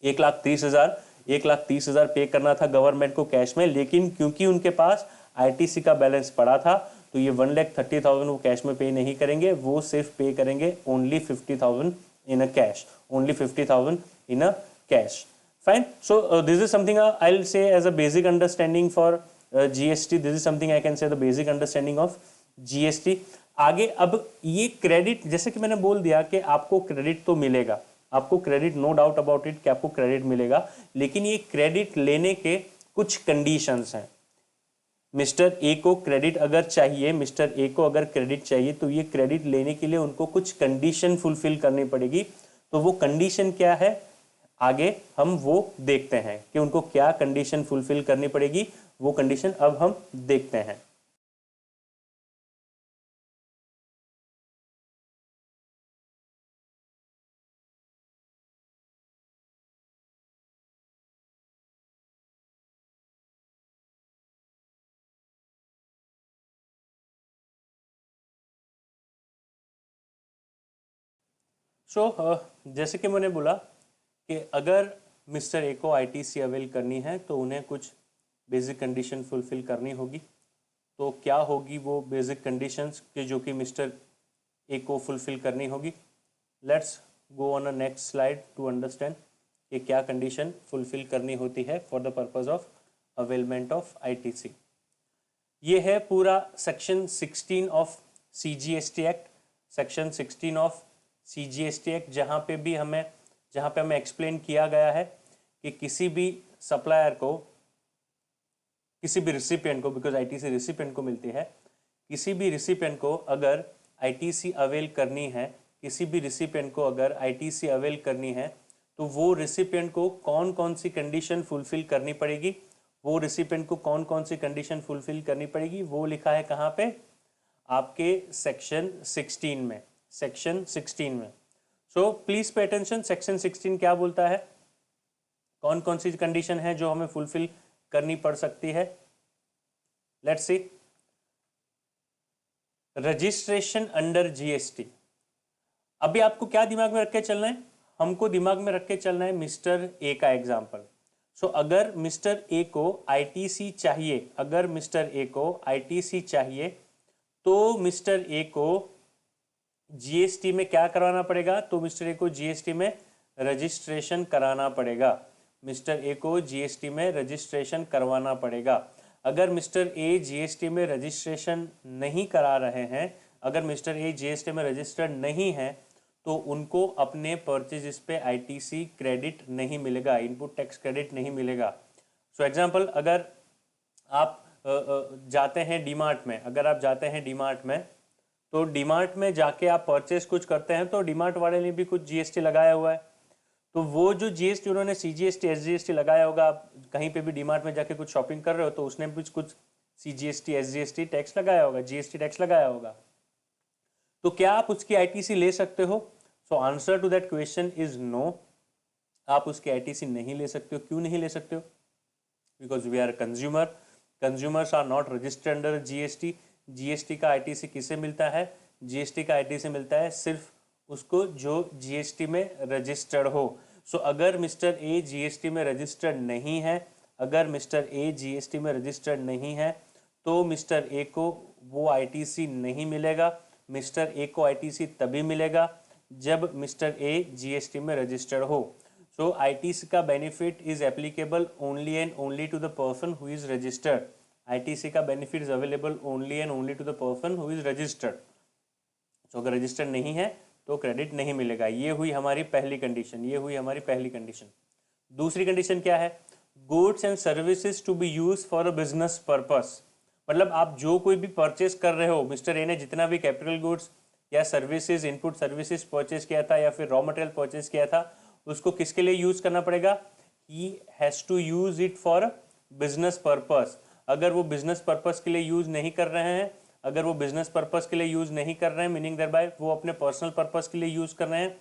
1,30,000 पे करना था गवर्नमेंट को कैश में, लेकिन क्योंकि उनके पास आईटीसी का बैलेंस पड़ा था, तो ये 1,30,000 वो कैश में पे नहीं करेंगे, वो सिर्फ पे करेंगे only 50,000 in a cash, only 50,000 in a cash. Fine. So this is something I'll say as a basic understanding for GST. This is something I can say the basic understanding of GST. आगे अब ये credit, जैसे कि मैंने बोल दिया कि आपको क्रेडिट तो मिलेगा, आपको credit, no doubt about it कि आपको क्रेडिट मिलेगा, लेकिन ये क्रेडिट लेने के कुछ कंडीशंस हैं। मिस्टर ए को क्रेडिट अगर चाहिए, मिस्टर ए को अगर क्रेडिट चाहिए, तो ये क्रेडिट लेने के लिए उनको कुछ कंडीशन फुलफिल करनी पड़ेगी। तो वो कंडीशन क्या है, आगे हम वो देखते हैं कि उनको क्या कंडीशन फुलफिल करनी पड़ेगी। वो कंडीशन अब हम देखते हैं। जैसे कि मैंने बोला कि अगर मिस्टर ए को आईटीसी अवेल करनी है तो उन्हें कुछ बेसिक कंडीशन फुलफिल करनी होगी। तो क्या होगी वो बेसिक कंडीशंस के जो कि मिस्टर ए को फुलफिल करनी होगी? Let's go on a next slide to understand कि क्या कंडीशन फुलफिल करनी होती है for the purpose of availment of ITC. ये है पूरा section 16 of CGST act, section 16 of CGST act, जहाँ पे हमें एक्सप्लेन किया गया है कि किसी भी सप्लायर को, किसी भी रिसिपिएंट को, बिकॉज आईटीसी रिसिपिएंट को मिलती है, किसी भी रिसिपिएंट को अगर आईटीसी अवेल करनी है, किसी भी रिसिपिएंट को अगर आईटीसी अवेल करनी है, तो वो रिसिपिएंट को कौन कौन सी कंडीशन फुलफिल करनी पड़ेगी, वो रिसिपिएंट को कौन कौन सी कंडीशन फुलफिल करनी पड़ेगी, वो लिखा है कहाँ पे? आपके सेक्शन 16 में, सेक्शन 16 में। सो प्लीज पे अटेंशन, सेक्शन 16 क्या बोलता है, कौन कौन सी कंडीशन है जो हमें फुलफिल करनी पड़ सकती है? Let's see. Registration under GST. अभी आपको क्या दिमाग में रख के चलना है? हमको दिमाग में रख के चलना है मिस्टर ए का एग्जांपल। सो अगर मिस्टर ए को आईटीसी चाहिए, अगर मिस्टर ए को आईटीसी चाहिए, तो मिस्टर ए को जीएसटी में क्या करवाना पड़ेगा? तो मिस्टर ए को जीएसटी में रजिस्ट्रेशन कराना पड़ेगा, मिस्टर ए को जीएसटी में रजिस्ट्रेशन करवाना पड़ेगा। अगर मिस्टर ए जीएसटी में रजिस्ट्रेशन नहीं करा रहे हैं, अगर मिस्टर ए जीएसटी में रजिस्टर्ड नहीं है तो उनको अपने परचेज पे आईटीसी क्रेडिट नहीं मिलेगा, इनपुट टैक्स क्रेडिट नहीं मिलेगा। सो एग्जांपल, अगर आप जाते हैं डीमार्ट में, अगर आप जाते हैं डीमार्ट में तो डीमार्ट में जाके आप परचेस कुछ करते हैं तो डीमार्ट वाले ने भी कुछ जीएसटी लगाया हुआ है, तो वो जो जीएसटी उन्होंने सीजीएसटी एसजीएसटी लगाया होगा, आप कहीं पे भी डीमार्ट में जाके कुछ शॉपिंग कर रहे हो तो उसने भी कुछ सीजीएसटी एसजीएसटी टैक्स लगाया होगा, जीएसटी टैक्स लगाया होगा, तो क्या आप उसकी आईटीसी ले सकते हो? So answer to that question is no, आप उसकी आईटीसी नहीं ले सकते हो। क्यों नहीं ले सकते हो? Because we are consumer, consumers are not registered under GST. GST का आईटीसी किसे मिलता है? जीएसटी का आईटीसी मिलता है सिर्फ उसको जो जीएसटी में रजिस्टर्ड हो। सो अगर मिस्टर ए जीएसटी में रजिस्टर्ड नहीं है, अगर मिस्टर ए जीएसटी में रजिस्टर्ड नहीं है तो मिस्टर ए को वो आईटीसी नहीं मिलेगा। मिस्टर ए को आईटीसी तभी मिलेगा जब मिस्टर ए जीएसटी में रजिस्टर्ड हो। सो आईटीसी का benefit is applicable only and only to the person who is registered. ITC का benefit is available only and only to the person who is registered. So अगर registered नहीं है तो credit नहीं मिलेगा। ये हुई हमारी पहली कंडीशन, ये हुई हमारी पहली कंडीशन। दूसरी कंडीशन क्या है? Goods and services to be use for a business purpose. मतलब आप जो कोई भी परचेस कर रहे हो, मिस्टर ए ने जितना भी कैपिटल गुड्स या सर्विसेज, इनपुट सर्विसेज परचेस किया था या फिर रॉ मटेरियल परचेस किया था, उसको किसके लिए यूज करना पड़ेगा? He has to use it for business purpose. अगर वो बिजनेस पर्पस के लिए यूज नहीं कर रहे हैं, अगर वो बिजनेस पर्पस के लिए यूज नहीं कर रहे हैं, मीनिंग देयर बाय वो अपने पर्सनल पर्पस के लिए यूज कर रहे हैं,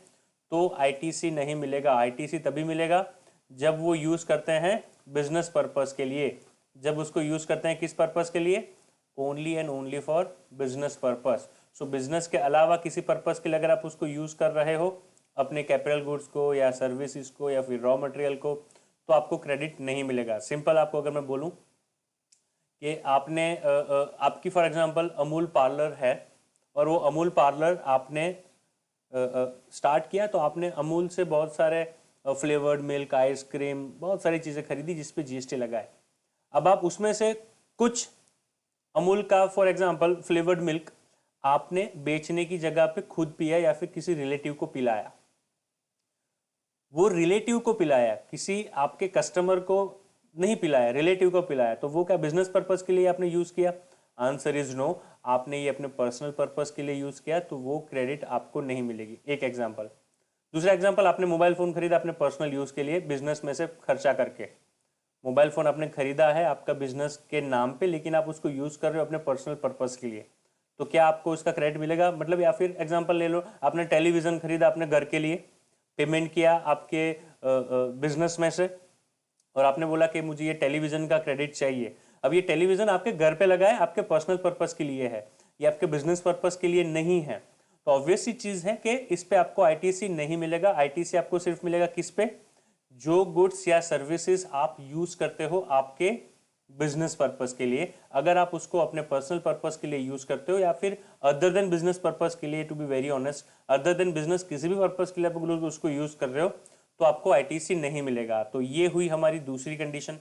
तो आईटीसी नहीं मिलेगा। आईटीसी तभी मिलेगा जब वो यूज करते हैं बिजनेस पर्पस के लिए। जब उसको यूज करते हैं किस पर्पस के लिए? Only and only for business purpose. So business के अलावा किसी पर्पस के लिए अगर आप उसको यूज कर रहे हो, अपने कैपिटल गुड्स को या सर्विसेज को या फिर रॉ मटेरियल को, तो आपको क्रेडिट नहीं मिलेगा। सिंपल आपको अगर मैं बोलूं कि आपने आपकी फॉर एग्जांपल अमूल पार्लर है और वो अमूल पार्लर आपने स्टार्ट किया, तो आपने अमूल से बहुत सारे फ्लेवर्ड मिल्क, आइसक्रीम, बहुत सारी चीज़ें खरीदी जिस पे जीएसटी लगा है। अब आप उसमें से कुछ अमूल का फॉर एग्जांपल फ्लेवर्ड मिल्क आपने बेचने की जगह पे खुद पिया या फिर किसी रिलेटिव को पिलाया। वो रिलेटिव को पिलाया, किसी आपके कस्टमर को नहीं पिलाया, रिलेटिव को पिलाया, तो वो क्या बिजनेस पर्पस के लिए आपने यूज किया? Answer is no. आपने ये अपने पर्सनल पर्पस के लिए यूज किया तो वो क्रेडिट आपको नहीं मिलेगी। एक एग्जांपल। दूसरा एग्जांपल, आपने मोबाइल फोन खरीदा अपने पर्सनल यूज के लिए, बिजनेस में से खर्चा करके। मोबाइल फोन आपने खरीदा है आपका बिजनेस के नाम पे, लेकिन आप उसको यूज कर रहे हो अपने पर्सनल पर्पस के लिए, तो क्या आपको उसका क्रेडिट मिलेगा? मतलब, या फिर एग्जांपल ले लो, आपने टेलीविजन खरीदा अपने घर के लिए, पेमेंट किया आपके बिजनेस में से और आपने बोला कि मुझे ये टेलीविजन का क्रेडिट चाहिए। अब ये टेलीविजन आपके घर पे लगा है, आपके पर्सनल पर्पस के लिए है, ये आपके बिजनेस पर्पस के लिए नहीं है, तो ऑब्वियस सी चीज है कि इस पे आपको आईटीसी नहीं मिलेगा। आईटीसी आपको सिर्फ मिलेगा किस पे? जो गुड्स या सर्विसेज आप यूज करते हो आपके बिजनेस पर्पस के लिए। अगर आप उसको अपने पर्सनल पर्पस के लिए यूज करते हो या फिर अदर देन बिजनेस पर्पस के लिए, to be very honest, other than business किसी भी पर्पस के लिए आप उसको यूज कर रहे हो, तो आपको आईटीसी नहीं मिलेगा। तो ये हुई हमारी दूसरी कंडीशन।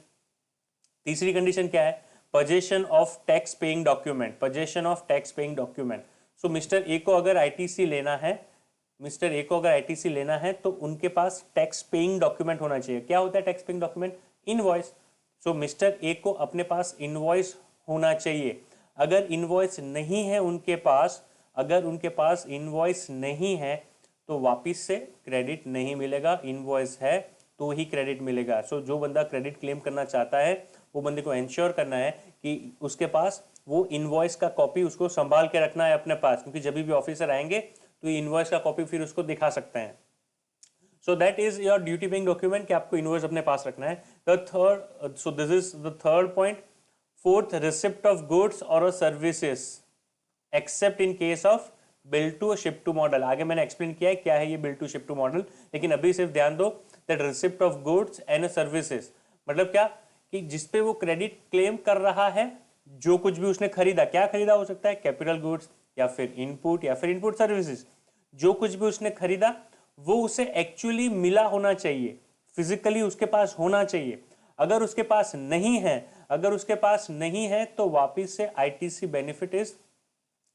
तीसरी कंडीशन क्या है? Possession of tax paying document. Possession of tax paying document. So mister A को अगर आईटीसी लेना है, मिस्टर ए को अगर आईटीसी लेना है तो उनके पास टैक्स पेइंग डॉक्यूमेंट होना चाहिए। क्या होता है tax paying document? Invoice. So mister A को अपने पास इनवॉइस होना चाहिए। अगर इनवॉइस नहीं है उनके पास, अगर उनके पास इनवॉइस नहीं है तो वापिस से क्रेडिट नहीं मिलेगा। इनवॉइस है तो ही क्रेडिट मिलेगा। सो जो बंदा क्रेडिट क्लेम करना चाहता है वो बंदे को एंश्योर करना है कि उसके पास वो इनवॉइस का कॉपी उसको संभाल के रखना है अपने पास, क्योंकि जब भी ऑफिसर आएंगे तो ये इनवॉइस का कॉपी फिर उसको दिखा सकते हैं। So that is your duty paying document कि आपको इनवॉइस अपने पास रखना है। The third, so this is the third point. Fourth, receipt of goods और services except in case of bill to ship to model. आगे मैंने एक्सप्लेन किया है क्या है ये bill to ship to model, लेकिन अभी सिर्फ ध्यान दो that receipt of goods and services मतलब क्या कि जिसपे वो क्रेडिट क्लेम कर रहा है, जो कुछ भी उसने खरीदा, क्या खरीदा हो सकता है? कैपिटल गुड्स या फिर इनपुट सर्विसेज। जो कुछ भी उसने खरीदा वो उसे एक्चुअली मिला होना चाहिए, फिजिकली उसके पास होना चाहिए। अगर उसके पास नहीं है, अगर उसके पास नहीं है तो वापिस से ITC benefit is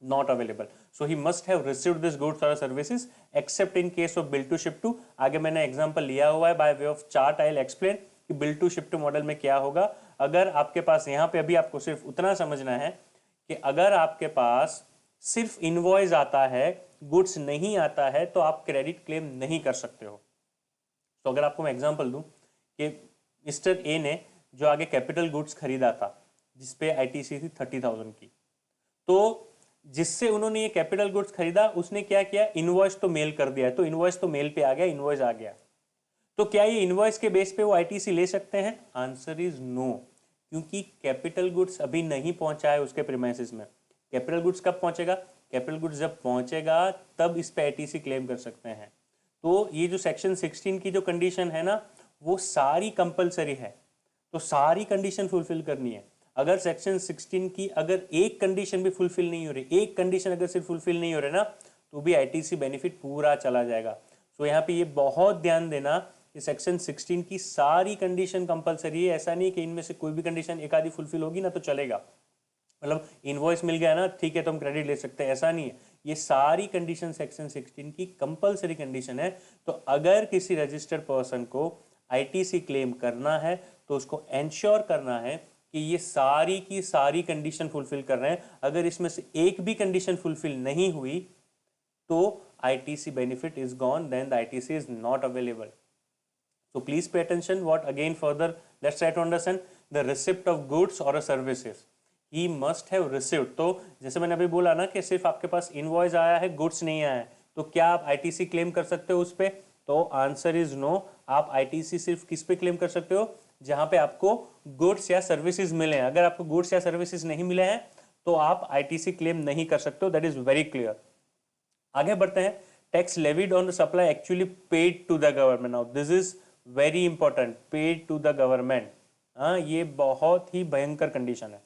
not available. So he must have received this goods और services except in case of bill to ship to. आगे मैंने एग्जांपल लिया हुआ है by way of chart, I will explain कि bill to ship to model में क्या होगा। अगर आपके पास यहाँ पे अभी आपको सिर्फ उतना समझना है कि अगर आपके पास सिर्फ इनवॉइस आता है, गुड्स नहीं आता है, तो आप क्रेडिट क्लेम नहीं कर सकते हो। तो अगर आपको मैं एग्जांपल दूं कि मिस्टर ए ने जो आगे कैपिटल गुड्स खरीदा था जिसपे आईटीसी थी 30,000 की, तो जिससे उन्होंने ये कैपिटल गुड्स खरीदा उसने क्या किया, इनवॉइस तो मेल कर दिया, तो इनवॉइस तो मेल पे आ गया, इनवॉइस आ गया, तो क्या ये इनवॉइस के बेस पे वो आईटीसी ले सकते हैं? आंसर इज नो, क्योंकि कैपिटल गुड्स अभी नहीं पहुंचा है उसके प्रीमाइसेस में। कैपिटल गुड्स कब पहुंचेगा? कैपिटल गुड्स जब पहुंचेगा तब इस पे आईटीसी क्लेम कर सकते हैं। तो ये जो सेक्शन 16 की जो कंडीशन है ना, वो सारी कंपलसरी है, तो सारी कंडीशन फुलफिल करनी है। अगर सेक्शन 16 की अगर एक कंडीशन भी फुलफिल नहीं हो रही, एक कंडीशन अगर सिर्फ फुलफिल नहीं हो रही ना, तो भी आईटीसी बेनिफिट पूरा चला जाएगा। तो यहाँ पे ये बहुत ध्यान देना कि सेक्शन 16 की सारी कंडीशन कंपलसरी है। ऐसा नहीं कि इनमें से कोई भी कंडीशन एक आधी फुलफिल होगी ना तो चलेगा, मतलब इनवॉइस मिल गया ना ठीक है तो हम क्रेडिट ले सकते हैं, ऐसा नहीं है। ये सारी कंडीशन सेक्शन 16 की कंपलसरी कंडीशन है। तो अगर किसी रजिस्टर्ड पर्सन को आईटीसी क्लेम करना है तो उसको एंश्योर करना है कि ये सारी की सारी कंडीशन फुलफिल कर रहे हैं। अगर इसमें से एक भी कंडीशन फुलफिल नहीं हुई तो ITC benefit is gone, then the ITC is not available. So please pay attention. What again further, let's try to understand the receipt of goods or services. He must have received. तो जैसे मैंने अभी बोला ना कि सिर्फ आपके पास invoice आया है, गुड्स नहीं आया है, तो क्या आप ITC क्लेम कर सकते हो उस पर? तो आंसर इज नो। आप ITC सिर्फ किस पे क्लेम कर सकते हो? जहां पे आपको गुड्स या सर्विसेज मिले हैं। अगर आपको गुड्स या सर्विसेज नहीं मिले हैं तो आप ITC क्लेम नहीं कर सकते हो। That is very clear. आगे बढ़ते हैं। Tax levied on the supply actually paid to the government. Now this is very important, paid to the government. हाँ, ये बहुत ही भयंकर कंडीशन है।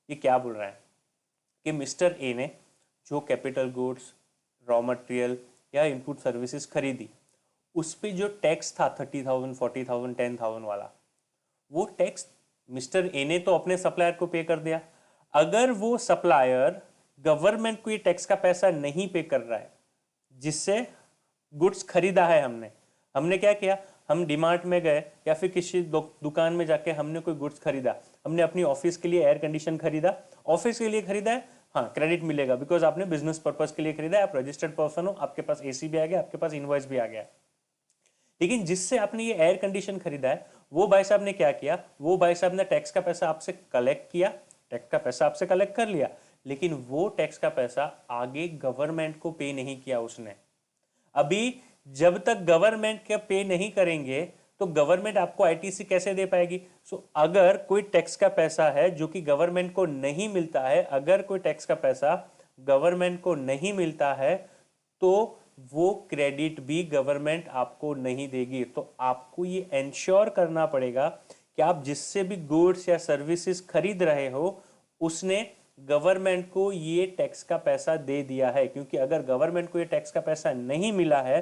ये क्या बोल रहा है कि मिस्टर ए ने जो कैपिटल गुड्स, रॉ मटेरियल या इनपुट सर्विसेज खरीदी, उस पर जो टैक्स था 30,000, 40,000, 10,000 वाला, वो टैक्स मिस्टर ए ने तो अपने सप्लायर को पे कर दिया। अगर वो सप्लायर गवर्नमेंट को ये टैक्स का पैसा नहीं पे कर रहा है जिससे गुड्स खरीदा है, हमने क्या किया, हम डीमार्ट में गए या फिर किसी दुकान में जाके हमने कोई गुड्स खरीदा, हमने अपनी ऑफिस के लिए एयर कंडीशन खरीदा, ऑफिस के लिए खरीदा है, हाँ क्रेडिट मिलेगा बिकॉज आपने बिजनेस पर्पज के लिए खरीदा है, आप रजिस्टर्ड पर्सन हो, आपके पास एसी भी आ गया, आपके पास इनवॉइस भी आ गया। लेकिन जिससे आपने ये एयर कंडीशन खरीदा है वो भाई साहब ने क्या किया, वो भाई साहब ने टैक्स का पैसा आपसे कलेक्ट किया, टैक्स का पैसा आपसे कलेक्ट कर लिया, लेकिन वो टैक्स का पैसा आगे गवर्नमेंट को पे नहीं किया उसने। अभी जब तक गवर्नमेंट का पे नहीं करेंगे तो गवर्नमेंट आपको आईटीसी कैसे दे पाएगी? सो अगर कोई टैक्स का पैसा है जो कि गवर्नमेंट को नहीं मिलता है, अगर कोई टैक्स का पैसा गवर्नमेंट को नहीं मिलता है तो वो क्रेडिट भी गवर्नमेंट आपको नहीं देगी। तो आपको ये एंश्योर करना पड़ेगा कि आप जिससे भी गुड्स या सर्विसेज खरीद रहे हो उसने गवर्नमेंट को ये टैक्स का पैसा दे दिया है, क्योंकि अगर गवर्नमेंट को ये टैक्स का पैसा नहीं मिला है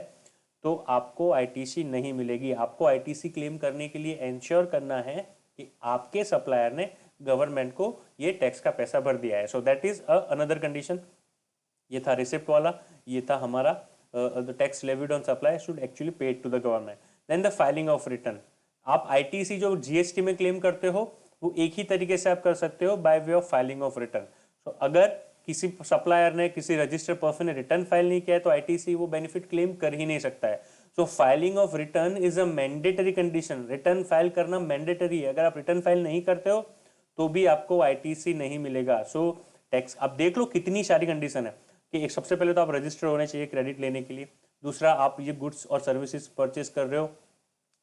तो आपको आईटीसी नहीं मिलेगी। आपको आईटीसी क्लेम करने के लिए एंश्योर करना है कि आपके सप्लायर ने गवर्नमेंट को ये टैक्स का पैसा भर दिया है। So that is another condition. ये था रिसिप्ट वाला, ये था हमारा the tax levied on supply should actually paid to the government. Then the filing of return. आप आईटीसी जो जीएसटी में क्लेम करते हो वो एक ही तरीके से आप कर सकते हो, bye way of filing of return. तो अगर किसी सप्लायर ने, किसी रजिस्टर्ड पर्सन ने रिटर्न फाइल नहीं किया है तो आईटीसी वो बेनिफिट क्लेम कर ही नहीं सकता है। So filing of return is a mandatory condition. Return file करना मैंडेटरी है। अगर आप रिटर्न फाइल नहीं करते हो तो भी आपको आईटीसी नहीं मिलेगा। सो टैक्स आप देख लो कितनी सारी कंडीशन है कि एक, सबसे पहले तो आप रजिस्टर होने चाहिए क्रेडिट लेने के लिए। दूसरा, आप ये गुड्स और सर्विसेज परचेज कर रहे हो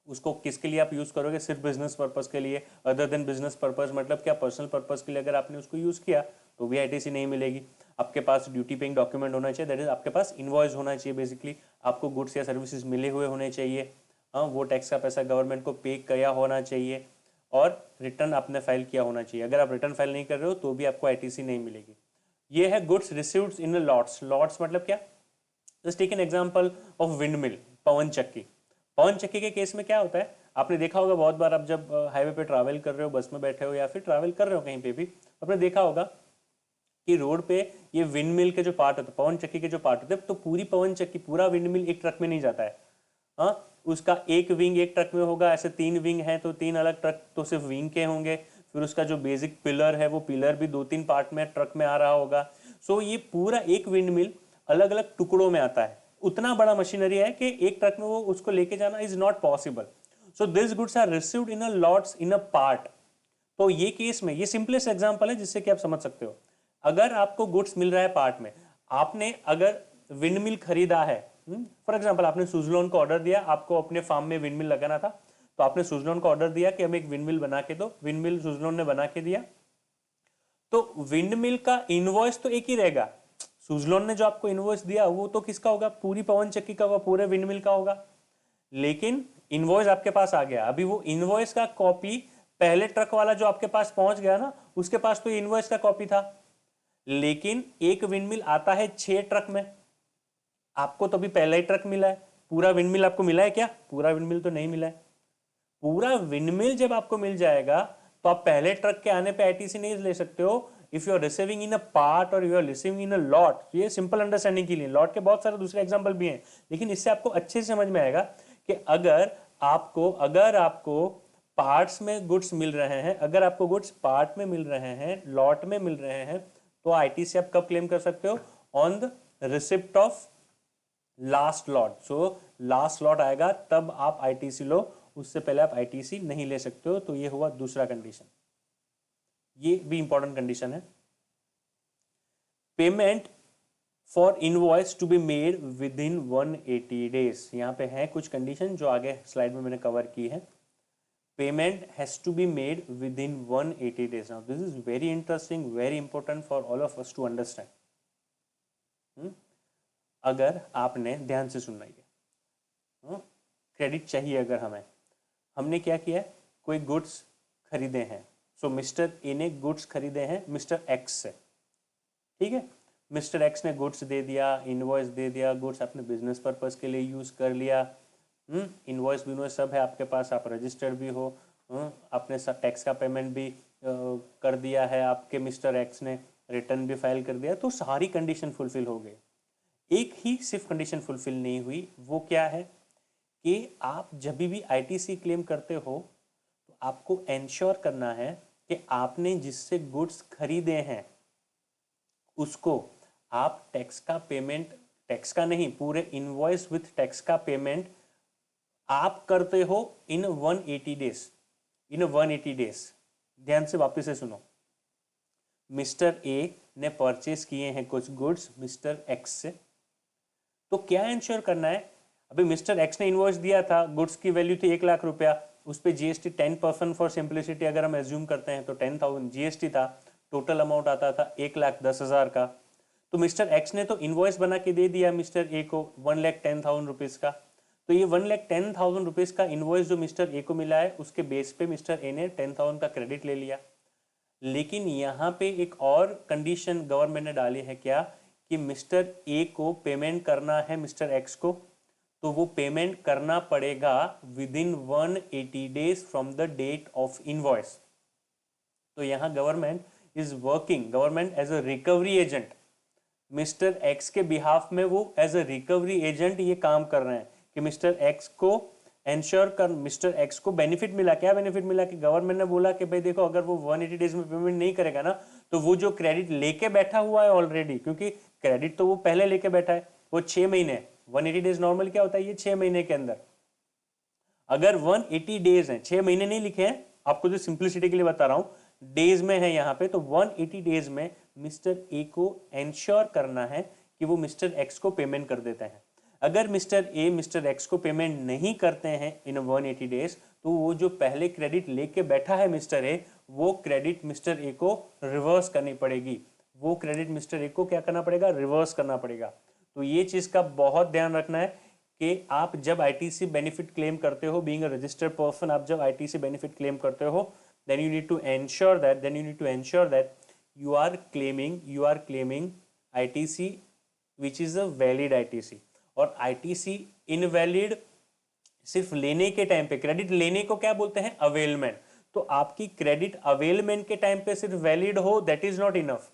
उसको किसके लिए आप यूज़ करोगे? सिर्फ बिजनेस पर्पस के लिए। अदर देन बिजनेस पर्पस मतलब क्या, पर्सनल पर्पस के लिए अगर आपने उसको यूज़ किया तो भी आईटीसी नहीं मिलेगी। आपके पास ड्यूटी पेइंग डॉक्यूमेंट होना चाहिए, दैट इज आपके पास इनवॉइस होना चाहिए। बेसिकली आपको गुड्स या सर्विसेज मिले हुए होने चाहिए, हाँ वो टैक्स का पैसा गवर्नमेंट को पे किया होना चाहिए और रिटर्न आपने फाइल किया होना चाहिए। अगर आप रिटर्न फाइल नहीं कर रहे हो तो भी आपको आईटीसी नहीं मिलेगी। ये है goods received in lots. Lots मतलब क्या? Just take an example of windmill, पवन चक्की। पवन चक्की के केस में क्या होता है, आपने देखा होगा बहुत बार, आप जब हाईवे पे ट्रैवल कर रहे हो, बस में बैठे हो या फिर ट्रैवल कर रहे हो कहीं पे भी, आपने देखा होगा कि रोड पे ये विंड मिल के जो पार्ट होते हैं, पवन चक्की के जो पार्ट होते हैं, तो पूरी पवन चक्की, पूरा विंड मिल एक ट्रक में नहीं जाता है। हाँ, उसका एक विंग एक ट्रक में होगा, ऐसे 3 विंग हैं तो 3 अलग ट्रक तो सिर्फ विंग के होंगे। फिर उसका जो बेसिक पिलर है वो पिलर भी 2-3 पार्ट में ट्रक में आ रहा होगा। सो ये पूरा एक विंड मिल अलग अलग टुकड़ों में आता है। उतना बड़ा मशीनरी है कि एक ट्रक में वो उसको लेके जाना is not possible. So this goods are received in a lots in a part. तो ये केस में ये सिंपलेस्ट एग्जांपल है जिससे कि आप समझ सकते हो। अगर आपको गुड्स मिल रहा है पार्ट में, आपने अगर विंडमिल खरीदा है, फॉर एग्जांपल आपने सुजलॉन को ऑर्डर दिया, आपको अपने फार्म में विंडमिल लगाना था, तो आपने सुजलॉन को ऑर्डर दिया कि हमें एक विंडमिल बना के दो, विंडमिल सुजलॉन ने बना के दिया। तो विंडमिल का इनवॉइस तो एक ही रहेगा। सुजलॉन ने जो आपको इनवॉइस दिया वो तो किसका होगा, पूरी पवन चक्की का होगा, पूरे विंडमिल का होगा। लेकिन इनवॉइस आपके पास आ गया, अभी वो इनवॉइस का कॉपी पहले ट्रक वाला जो आपके पास पहुंच गया ना, उसके पास तो इनवॉइस का कॉपी था। लेकिन एक विंडमिल आता है 6 ट्रक में, आपको तो अभी पहला ही ट्रक मिला है, पूरा विंडमिल आपको मिला है क्या? पूरा विंडमिल तो नहीं मिला है। पूरा विंडमिल जब आपको मिल जाएगा तो आप पहले ट्रक के आने पे आईटीसी नहीं ले सकते हो। If you are receiving in a part or you are receiving in a lot, ये सिंपल अंडरस्टैंडिंग के लिए, लॉट के बहुत सारे दूसरे एग्जांपल भी हैं, लेकिन इससे आपको अच्छे से समझ में आएगा कि अगर आपको पार्ट्स में गुड्स मिल रहे हैं, अगर आपको गुड्स पार्ट में मिल रहे हैं, लॉट में मिल रहे हैं, तो आईटीसी आप कब क्लेम कर सकते हो? On the receipt of last lot. So last lot आएगा तब आप आईटीसी लो, उससे पहले आप आईटीसी नहीं ले सकते हो। तो ये हुआ दूसरा कंडीशन, ये भी इंपॉर्टेंट कंडीशन है। Payment for invoice to be made within 180 days. यहां पे है कुछ कंडीशन जो आगे स्लाइड में मैंने कवर की है। Payment has to be made within 180 days. Now this is very interesting, very important for all of us to understand. अगर आपने ध्यान से सुनना, ये क्रेडिट चाहिए अगर हमने क्या किया, कोई गुड्स खरीदे हैं। सो मिस्टर ए ने गुड्स खरीदे हैं मिस्टर एक्स से, ठीक है। मिस्टर एक्स ने गुड्स दे दिया, इनवॉइस दे दिया, गुड्स अपने बिजनेस पर्पस के लिए यूज कर लिया। इनवॉइस विनवॉइस सब है आपके पास, आप रजिस्टर्ड भी हो, आपने सब टैक्स का पेमेंट भी कर दिया है आपके मिस्टर एक्स ने, रिटर्न भी फाइल कर दिया, तो सारी कंडीशन फुलफिल हो गई। एक ही सिर्फ कंडीशन फुलफिल नहीं हुई, वो क्या है कि आप जब भी आईटीसी क्लेम करते हो तो आपको एंश्योर करना है कि आपने जिससे गुड्स खरीदे हैं उसको आप टैक्स का पेमेंट, टैक्स का नहीं, पूरे इनवॉइस विथ टैक्स का पेमेंट आप करते हो इन 180 डेज। इन 180 डेज ध्यान से वापस से सुनो। मिस्टर ए ने परचेस किए हैं कुछ गुड्स मिस्टर एक्स से, तो क्या इंश्योर करना है? अभी मिस्टर एक्स ने इनवॉइस दिया था, गुड्स की वैल्यू थी 1 लाख रुपया, उस पर जीएसटी 10% फॉर सिंप्लिसिटी अगर हम एज्यूम करते हैं तो 10,000 जीएसटी था, टोटल अमाउंट आता था 1,10,000 का। तो मिस्टर एक्स ने तो इनवॉइस बना के दे दिया मिस्टर ए को 1,10,000 रुपीज का। तो ये 1,10,000 रुपीज का इनवॉइस जो मिस्टर ए को मिला है उसके बेस पे मिस्टर ए ने 10,000 का क्रेडिट ले लिया। लेकिन यहाँ पे एक और कंडीशन गवर्नमेंट ने डाली है, क्या कि मिस्टर ए को पेमेंट करना है मिस्टर एक्स को, तो वो पेमेंट करना पड़ेगा within 180 days from the date of invoice. तो यहाँ government is working, government as a recovery agent, mister X के बिहाफ में वो एज अ रिकवरी एजेंट ये काम कर रहे हैं कि मिस्टर एक्स को एंश्योर कर, मिस्टर एक्स को बेनिफिट मिला। क्या बेनिफिट मिला कि गवर्नमेंट ने बोला कि भाई देखो अगर वो 180 डेज में पेमेंट नहीं करेगा ना, तो वो जो क्रेडिट लेके बैठा हुआ है ऑलरेडी, क्योंकि क्रेडिट तो वो पहले लेके बैठा है, वो 6 महीने, 180 डेज नॉर्मल क्या होता है, ये 6 महीने के अंदर। अगर 180 डेज है, 6 महीने नहीं लिखे हैं, आपको जो सिंप्लिसिटी के लिए बता रहा हूं, डेज में है यहाँ पे, तो 180 डेज में मिस्टर ए को एंश्योर करना है कि वो मिस्टर एक्स को पेमेंट कर देते हैं। अगर मिस्टर ए मिस्टर एक्स को पेमेंट नहीं करते हैं इन 180 डेज, तो वो जो पहले क्रेडिट लेके बैठा है मिस्टर ए, वो क्रेडिट मिस्टर ए को रिवर्स करनी पड़ेगी। वो क्रेडिट मिस्टर ए को क्या करना पड़ेगा, रिवर्स करना पड़ेगा। तो ये चीज का बहुत ध्यान रखना है कि आप जब आईटीसी बेनिफिट क्लेम करते हो, बीइंग अ रजिस्टर्ड पर्सन, आप जब आईटीसी बेनिफिट क्लेम करते हो, then you need to ensure that you are claiming ITC which is a valid ITC। और ITC इनवैलिड सिर्फ लेने के टाइम पे, क्रेडिट लेने को क्या बोलते हैं, अवेलमेंट। तो आपकी क्रेडिट अवेलमेंट के टाइम पे सिर्फ वैलिड हो, that is not enough.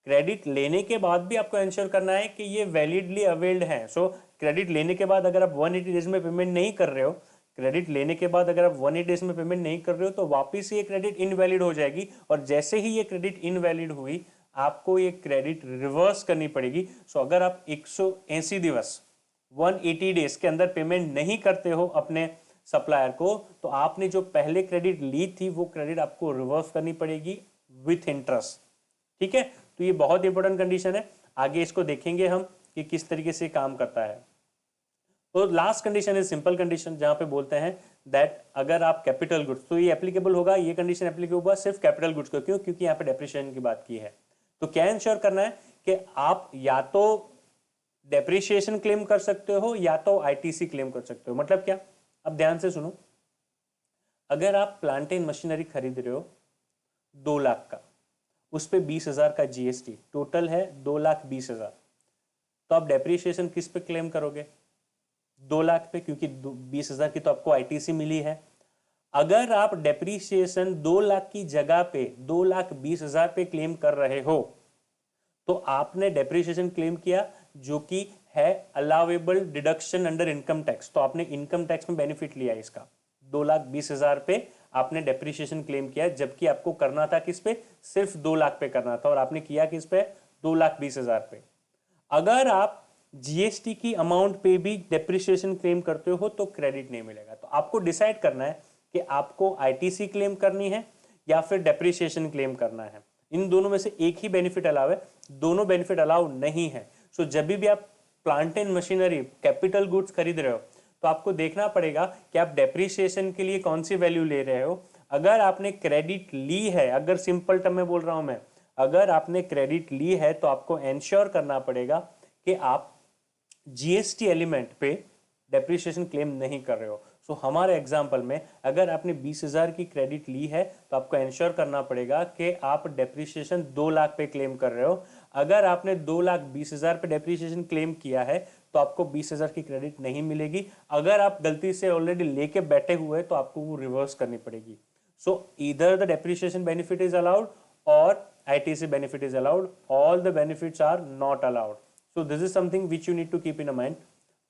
Credit लेने के बाद भी आपको इंश्योर करना है कि ये वैलिडली अवेल्ड है। सो क्रेडिट लेने के बाद अगर आप 180 डेज में पेमेंट नहीं कर रहे हो, क्रेडिट लेने के बाद अगर आप 180 डेज में पेमेंट नहीं कर रहे हो तो वापस ये क्रेडिट इनवैलिड हो जाएगी, और जैसे ही ये क्रेडिट इनवैलिड हुई आपको ये क्रेडिट रिवर्स करनी पड़ेगी। सो अगर आप 180 दिवस 180 डेज के अंदर पेमेंट नहीं करते हो अपने सप्लायर को, तो आपने जो पहले क्रेडिट ली थी वो क्रेडिट आपको रिवर्स करनी पड़ेगी विथ इंटरेस्ट। ठीक है, तो ये बहुत इंपॉर्टेंट कंडीशन है, आगे इसको देखेंगे हम कि किस तरीके से काम करता है। तो लास्ट कंडीशन है सिंपल कंडीशन, जहां पे बोलते हैं दैट अगर आप कैपिटल गुड्स, तो ये एप्लीकेबल होगा, ये कंडीशन एप्लीकेबल होगा सिर्फ कैपिटल गुड्स को। क्यों? क्योंकि यहाँ पे डेप्रिसिएशन की बात की है। तो क्या इंश्योर करना है कि आप या तो डेप्रिसिएशन क्लेम कर सकते हो या तो आईटीसी क्लेम कर सकते हो। मतलब क्या? अब ध्यान से सुनो, अगर आप प्लांट एंड मशीनरी खरीद रहे हो 2 लाख का, उस पर 20,000 का जीएसटी, टोटल है 2,20,000, तो आप डेप्रिसिएशन किस पे क्लेम करोगे? 2 लाख पे, क्योंकि 20,000 की तो आपको आईटीसी मिली है। अगर आप डेप्रिसिएशन 2 लाख की जगह पे 2,20,000 पे क्लेम कर रहे हो तो आपने डेप्रिसिएशन क्लेम किया, जो कि है allowable deduction under income tax, तो आपने इनकम टैक्स में बेनिफिट लिया इसका। 2,20,000 पे आपने डेप्रिसिएशन क्लेम किया, जबकि आपको करना था किस पे? सिर्फ 2 लाख पे करना था, और आपने किया किस पे? 2,20,000 पे। अगर आप जीएसटी की अमाउंट पे भी डेप्रिसिएशन क्लेम करते हो तो क्रेडिट नहीं मिलेगा। तो आपको डिसाइड करना है कि आपको आईटीसी क्लेम करनी है या फिर डेप्रिसिएशन क्लेम करना है। इन दोनों में से एक ही बेनिफिट अलाउ है, दोनों बेनिफिट अलाउ नहीं है। सो जब भी आप plant and machinery capital goods खरीद रहे हो तो आपको देखना पड़ेगा कि आप डेप्रिसिएशन के लिए कौन सी वैल्यू ले रहे हो। अगर आपने क्रेडिट ली है, अगर सिंपल टर्म में बोल रहा हूं मैं, अगर आपने क्रेडिट ली है तो आपको एंश्योर करना पड़ेगा कि आप जीएसटी एलिमेंट पे डेप्रिसिएशन क्लेम नहीं कर रहे हो। सो हमारे एग्जांपल में अगर आपने 20,000 की क्रेडिट ली है तो आपको एंश्योर करना पड़ेगा कि आप डेप्रिसिएशन 2 लाख पे क्लेम कर रहे हो। अगर आपने 2,20,000 पे डेप्रिसिएशन क्लेम किया है तो आपको 20,000 की क्रेडिट नहीं मिलेगी। अगर आप गलती से ऑलरेडी लेके बैठे हुए तो आपको वो रिवर्स करनी पड़ेगी। सो either the depreciation benefit is allowed और ITC benefit is allowed, all the benefits are not allowed. So this is something which you need to keep in mind.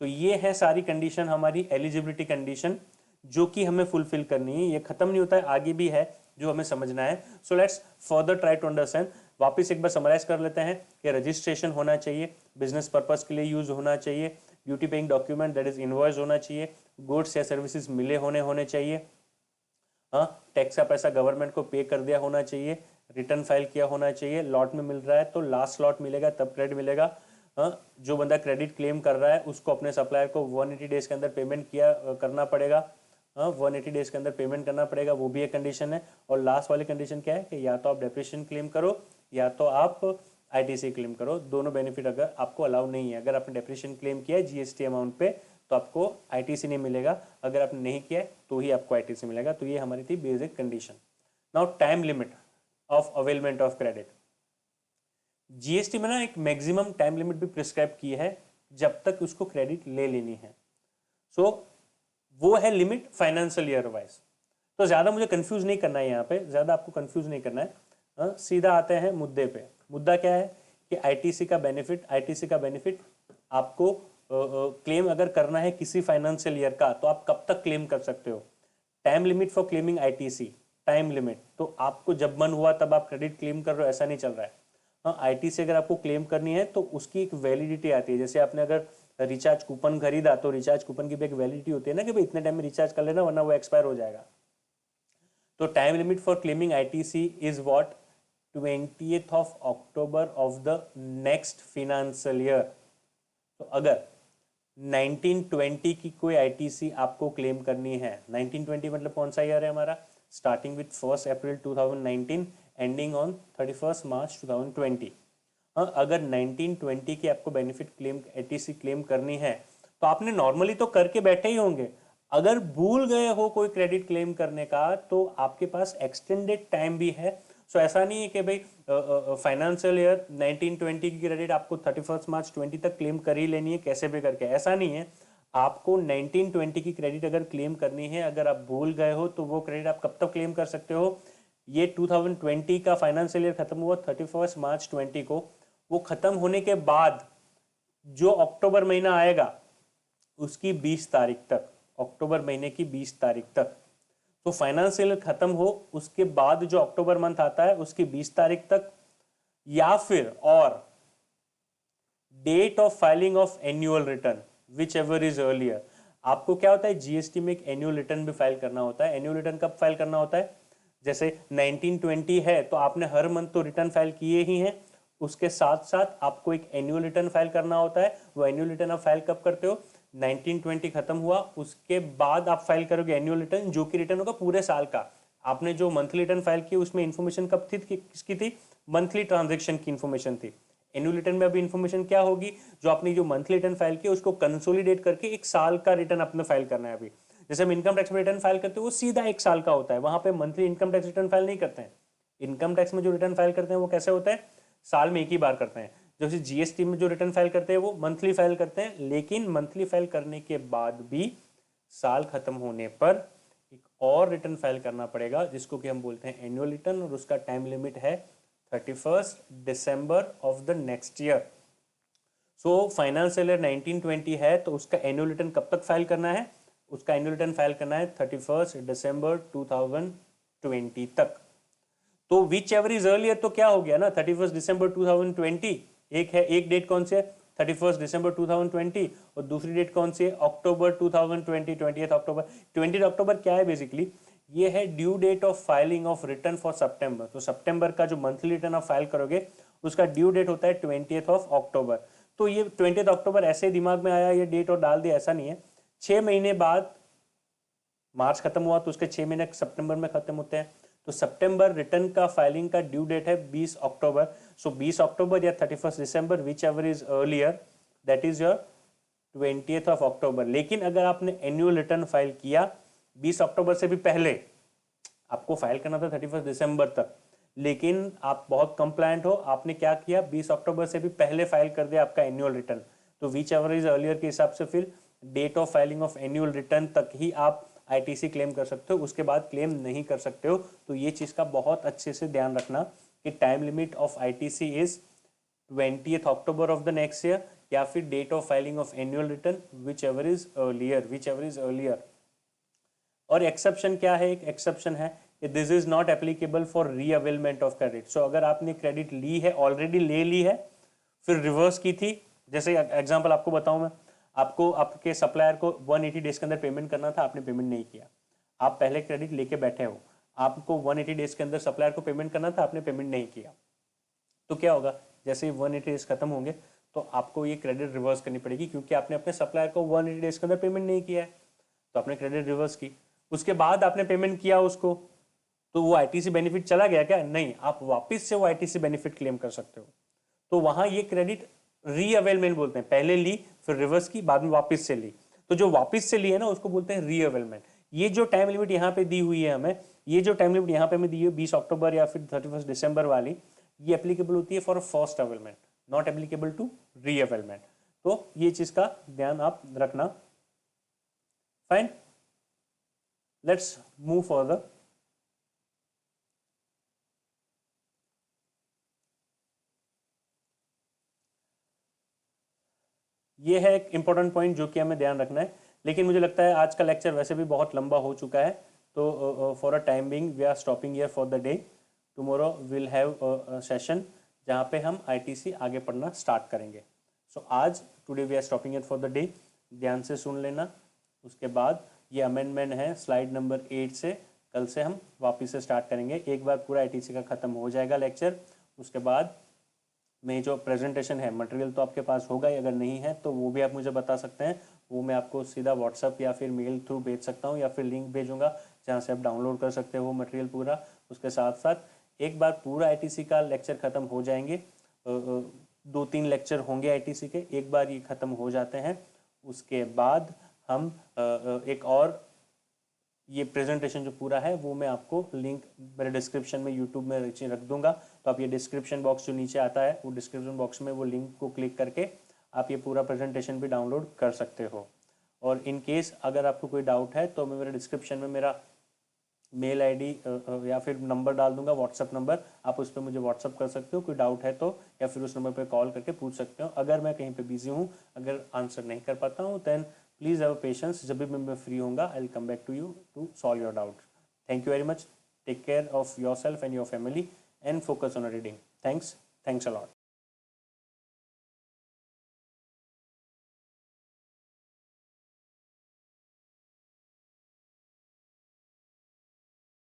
तो ये है सारी कंडीशन, हमारी एलिजिबिलिटी कंडीशन जो कि हमें फुलफिल करनी है। ये खत्म नहीं होता है, आगे भी है जो हमें समझना है। So let's further try to understand. वापस एक बार समराइज कर लेते हैं कि रजिस्ट्रेशन होना चाहिए, बिजनेस पर्पज के लिए यूज होना चाहिए, duty paying document that is invoice होना चाहिए, गुड्स या सर्विसेज मिले होने चाहिए, हाँ, टैक्स का पैसा गवर्नमेंट को पे कर दिया होना चाहिए, रिटर्न फाइल किया होना चाहिए, लॉट में मिल रहा है तो लास्ट लॉट मिलेगा तब क्रेडिट मिलेगा। हाँ, जो बंदा क्रेडिट क्लेम कर रहा है उसको अपने सप्लायर को 180 डेज के अंदर पेमेंट करना पड़ेगा। हाँ, 180 डेज के अंदर पेमेंट करना पड़ेगा, वो भी एक कंडीशन है। और लास्ट वाली कंडीशन क्या है कि या तो आप डेप्रिसिएशन क्लेम करो या तो आप आईटीसी क्लेम करो। दोनों बेनिफिट अगर आपको अलाउ नहीं है, अगर आपने डेप्रिसिएशन क्लेम किया है जीएसटी अमाउंट पे तो आपको आईटीसी नहीं मिलेगा, अगर आपने नहीं किया तो ही आपको आईटीसी मिलेगा। तो ये हमारी थी basic condition. Now time limit of availment of credit. GST में ना एक मैक्सिमम टाइम लिमिट भी प्रिस्क्राइब की है जब तक उसको क्रेडिट ले लेनी है। सो वो है लिमिट फाइनेंशियल ईयर वाइज। तो ज्यादा मुझे कंफ्यूज नहीं करना है, यहाँ पे ज्यादा आपको कंफ्यूज नहीं करना है। सीधा आते हैं मुद्दे पे। मुद्दा क्या है कि आईटीसी का बेनिफिट आपको क्लेम अगर करना है किसी फाइनेंशियल ईयर का तो आप कब तक क्लेम कर सकते हो। Time limit for claiming ITC, time limit, तो आपको जब मन हुआ तब आप क्रेडिट क्लेम कर रहे हो ऐसा नहीं चल रहा है। हाँ, आईटीसी अगर आपको क्लेम करनी है तो उसकी एक वैलिडिटी आती है। जैसे आपने अगर रिचार्ज कूपन खरीदा तो रिचार्ज कूपन की भी एक वैलिडिटी होती है ना कि भाई इतने टाइम में रिचार्ज कर लेना वरना वो एक्सपायर हो जाएगा। तो time limit for claiming ITC is what? 20th of October of the next financial year। तो अगर 1920 की कोई आईटीसी आपको क्लेम करनी है, 1920 मतलब कौन सा ईयर है हमारा? Starting with 1 April 2019 ending on 31 मार्च 2020। अगर 1920 की आपको बेनिफिट क्लेम आईटीसी क्लेम करनी है तो आपने नॉर्मली तो करके बैठे ही होंगे। अगर भूल गए हो कोई क्रेडिट क्लेम करने का तो आपके पास एक्सटेंडेड टाइम भी है। सो ऐसा नहीं है कि भाई फाइनेंशियल ईयर 1920 की क्रेडिट आपको 31 मार्च 20 तक क्लेम कर ही लेनी है कैसे भी करके, ऐसा नहीं है। आपको 1920 की क्रेडिट अगर क्लेम करनी है, अगर आप भूल गए हो तो वो क्रेडिट आप कब तक क्लेम कर सकते हो? ये 2020 का फाइनेंशियल ईयर खत्म हुआ 31 मार्च 20 को। वो खत्म होने के बाद जो अक्टूबर महीना आएगा उसकी 20 तारीख तक, अक्टूबर महीने की 20 तारीख तक, तो फाइनेंशियल खत्म हो उसके बाद जो अक्टूबर मंथ आता है उसकी 20 तारीख तक, या फिर और date of filing of annual return whichever is earlier. आपको क्या होता है, जीएसटी में एक एनुअल रिटर्न भी फाइल करना होता है। एनुअल रिटर्न कब फाइल करना होता है, जैसे 1920 है तो आपने हर मंथ तो रिटर्न फाइल किए ही हैं, उसके साथ साथ आपको एक एनुअल रिटर्न फाइल करना होता है। वो एनुअल रिटर्न आप फाइल कब करते हो, 1920 खत्म हुआ उसके बाद आप फाइल करोगे एनुअल रिटर्न, जो कि रिटर्न होगा पूरे साल का। आपने जो मंथली रिटर्न फाइल किया उसमें इंफॉर्मेशन कब थी, किसकी थी, मंथली ट्रांजेक्शन की इंफॉर्मेशन थी। एनुअल रिटर्न में अभी इंफॉर्मेशन क्या होगी, जो आपने जो मंथली रिटर्न फाइल किया उसको कंसोलिडेट करके एक साल का रिटर्न अपने फाइल करना है। अभी जैसे हम इनकम टैक्स में रिटर्न फाइल करते हैं वो सीधा एक साल का होता है, वहां पे monthly income tax return file नहीं करते हैं। इनकम टैक्स में जो रिटर्न फाइल करते हैं वो कैसे होता है, साल में एक ही बार करते हैं। जैसे जीएसटी में जो रिटर्न फाइल करते हैं वो मंथली फाइल करते हैं, लेकिन मंथली फाइल करने के बाद भी साल खत्म होने पर एक और रिटर्न फाइल करना पड़ेगा जिसको कि हम बोलते हैं एनुअल रिटर्न, और उसका टाइम लिमिट है 31 December of the next year. So financial year 1920 है तो उसका एनुअल रिटर्न कब तक फाइल करना है, उसका एनुअल रिटर्न फाइल करना है 31 दिसंबर 2020 तक। तो विच एवर इज अर्लियर तो क्या हो गया ना, 31 दिसंबर 2020 एक है, एक डेट कौन सी है 31 दिसंबर 2020, और दूसरी डेट कौन सी है अक्टूबर 2020, 20 अक्टूबर। 20 अक्टूबर क्या है बेसिकली, ये है due date of filing of return for September. तो सितंबर का जो मंथली रिटर्न आप फाइल करोगे उसका ड्यू डेट होता है 20 ऑफ अक्टूबर। तो ये 20 अक्टूबर ऐसे दिमाग में आया ये डेट और डाल दिया, ऐसा नहीं है। 6 महीने बाद मार्च खत्म हुआ तो उसके 6 महीने सितंबर में खत्म होते हैं, तो सितंबर रिटर्न का फाइलिंग का ड्यू डेट है 20 अक्टूबर। सो 20 अक्टूबर या 31 December whichever is earlier, that is your 20th of October. लेकिन अगर आपने एनुअल रिटर्न फाइल किया 20 अक्टूबर से भी पहले, आपको फाइल करना था 31 दिसंबर तक, लेकिन आप बहुत कंप्लायंट हो, आपने क्या किया 20 अक्टूबर से भी पहले फाइल कर दिया आपका एनुअल रिटर्न, तो विच एवर इज अर्लियर के हिसाब से फिर date of filing of annual return तक ही आप आईटीसी क्लेम कर सकते हो, उसके बाद क्लेम नहीं कर सकते हो। तो ये चीज़ का बहुत अच्छे से ध्यान रखना कि time limit of ITC is 20th October of the next year, या फिर date of filing of annual return whichever is earlier, whichever is earlier. और एक्सेप्शन क्या है, एक एक्सेप्शन है कि this is not applicable for reavailment of credit. So अगर आपने क्रेडिट ली है, ऑलरेडी ले ली है, फिर रिवर्स की थी, जैसे एग्जांपल आपको बताऊं मैं, आपको आपके सप्लायर को 180 डेज के अंदर पेमेंट करना था, आपने पेमेंट नहीं किया, आप पहले क्रेडिट लेके बैठे हो, आपको 180 डेज के अंदर सप्लायर को पेमेंट करना था, आपने पेमेंट नहीं किया, तो क्या होगा, जैसे ही 180 डेज खत्म होंगे तो आपको ये क्रेडिट रिवर्स करनी पड़ेगी, क्योंकि आपने अपने सप्लायर को 180 डेज के अंदर पेमेंट नहीं किया है, तो आपने क्रेडिट रिवर्स की। उसके बाद आपने पेमेंट किया उसको, तो वो आईटीसी बेनिफिट चला गया क्या, नहीं, आप वापस से वो आईटीसी बेनिफिट क्लेम कर सकते हो। तो वहां ये क्रेडिट रीअवेलमेंट बोलते हैं, पहले ली फिर रिवर्स की, बाद में वापस से ली, तो जो वापस से ली है ना उसको बोलते हैं रीअवेलमेंट। ये जो टाइम लिमिट यहाँ पे दी हुई है हमें, ये जो टाइम लिमिट यहाँ पे हमें दी है 20 अक्टूबर या फिर 31 दिसंबर वाली, ये एप्लीकेबल होती है for first availment, not applicable to reavailment. तो ये चीज का ध्यान आप रखना। Fine, let's move further. ये है एक इंपॉर्टेंट पॉइंट जो कि हमें ध्यान रखना है, लेकिन मुझे लगता है आज का लेक्चर वैसे भी बहुत लंबा हो चुका है, तो for a time being we are stopping here for the day. Tomorrow will have session जहाँ पे हम आईटीसी आगे पढ़ना स्टार्ट करेंगे। सो आज today we are stopping here for the day, ध्यान से सुन लेना। उसके बाद ये अमेंडमेंट है स्लाइड नंबर 8 से, कल से हम वापस से स्टार्ट करेंगे। एक बार पूरा आईटीसी का ख़त्म हो जाएगा लेक्चर, उसके बाद में जो प्रेजेंटेशन है, मटेरियल तो आपके पास होगा ही, अगर नहीं है तो वो भी आप मुझे बता सकते हैं, वो मैं आपको सीधा व्हाट्सअप या फिर मेल थ्रू भेज सकता हूँ, या फिर लिंक भेजूंगा जहाँ से आप डाउनलोड कर सकते हो मटेरियल पूरा। उसके साथ साथ एक बार पूरा आईटीसी का लेक्चर ख़त्म हो जाएंगे, 2-3 लेक्चर होंगे आईटीसी के, एक बार ये ख़त्म हो जाते हैं उसके बाद हम एक और ये प्रेजेंटेशन जो पूरा है वो मैं आपको लिंक मेरे डिस्क्रिप्शन में यूट्यूब में रख दूंगा, तो आप ये डिस्क्रिप्शन बॉक्स जो नीचे आता है वो डिस्क्रिप्शन बॉक्स में वो लिंक को क्लिक करके आप ये पूरा प्रेजेंटेशन भी डाउनलोड कर सकते हो। और इन केस अगर आपको कोई डाउट है तो मैं मेरे डिस्क्रिप्शन में मेरा मेल आईडी या फिर नंबर डाल दूंगा, व्हाट्सअप नंबर, आप उस पर मुझे व्हाट्सअप कर सकते हो, कोई डाउट है तो, या फिर उस नंबर पर कॉल करके पूछ सकते हो। अगर मैं कहीं पे बिजी हूँ, अगर आंसर नहीं कर पाता हूँ, देन प्लीज़ हैव पेशेंस, जब भी मैं फ्री होऊंगा I will come back to you to solve your doubt. Thank you very much, take care of yourself and your family and focus on reading. Thanks a lot.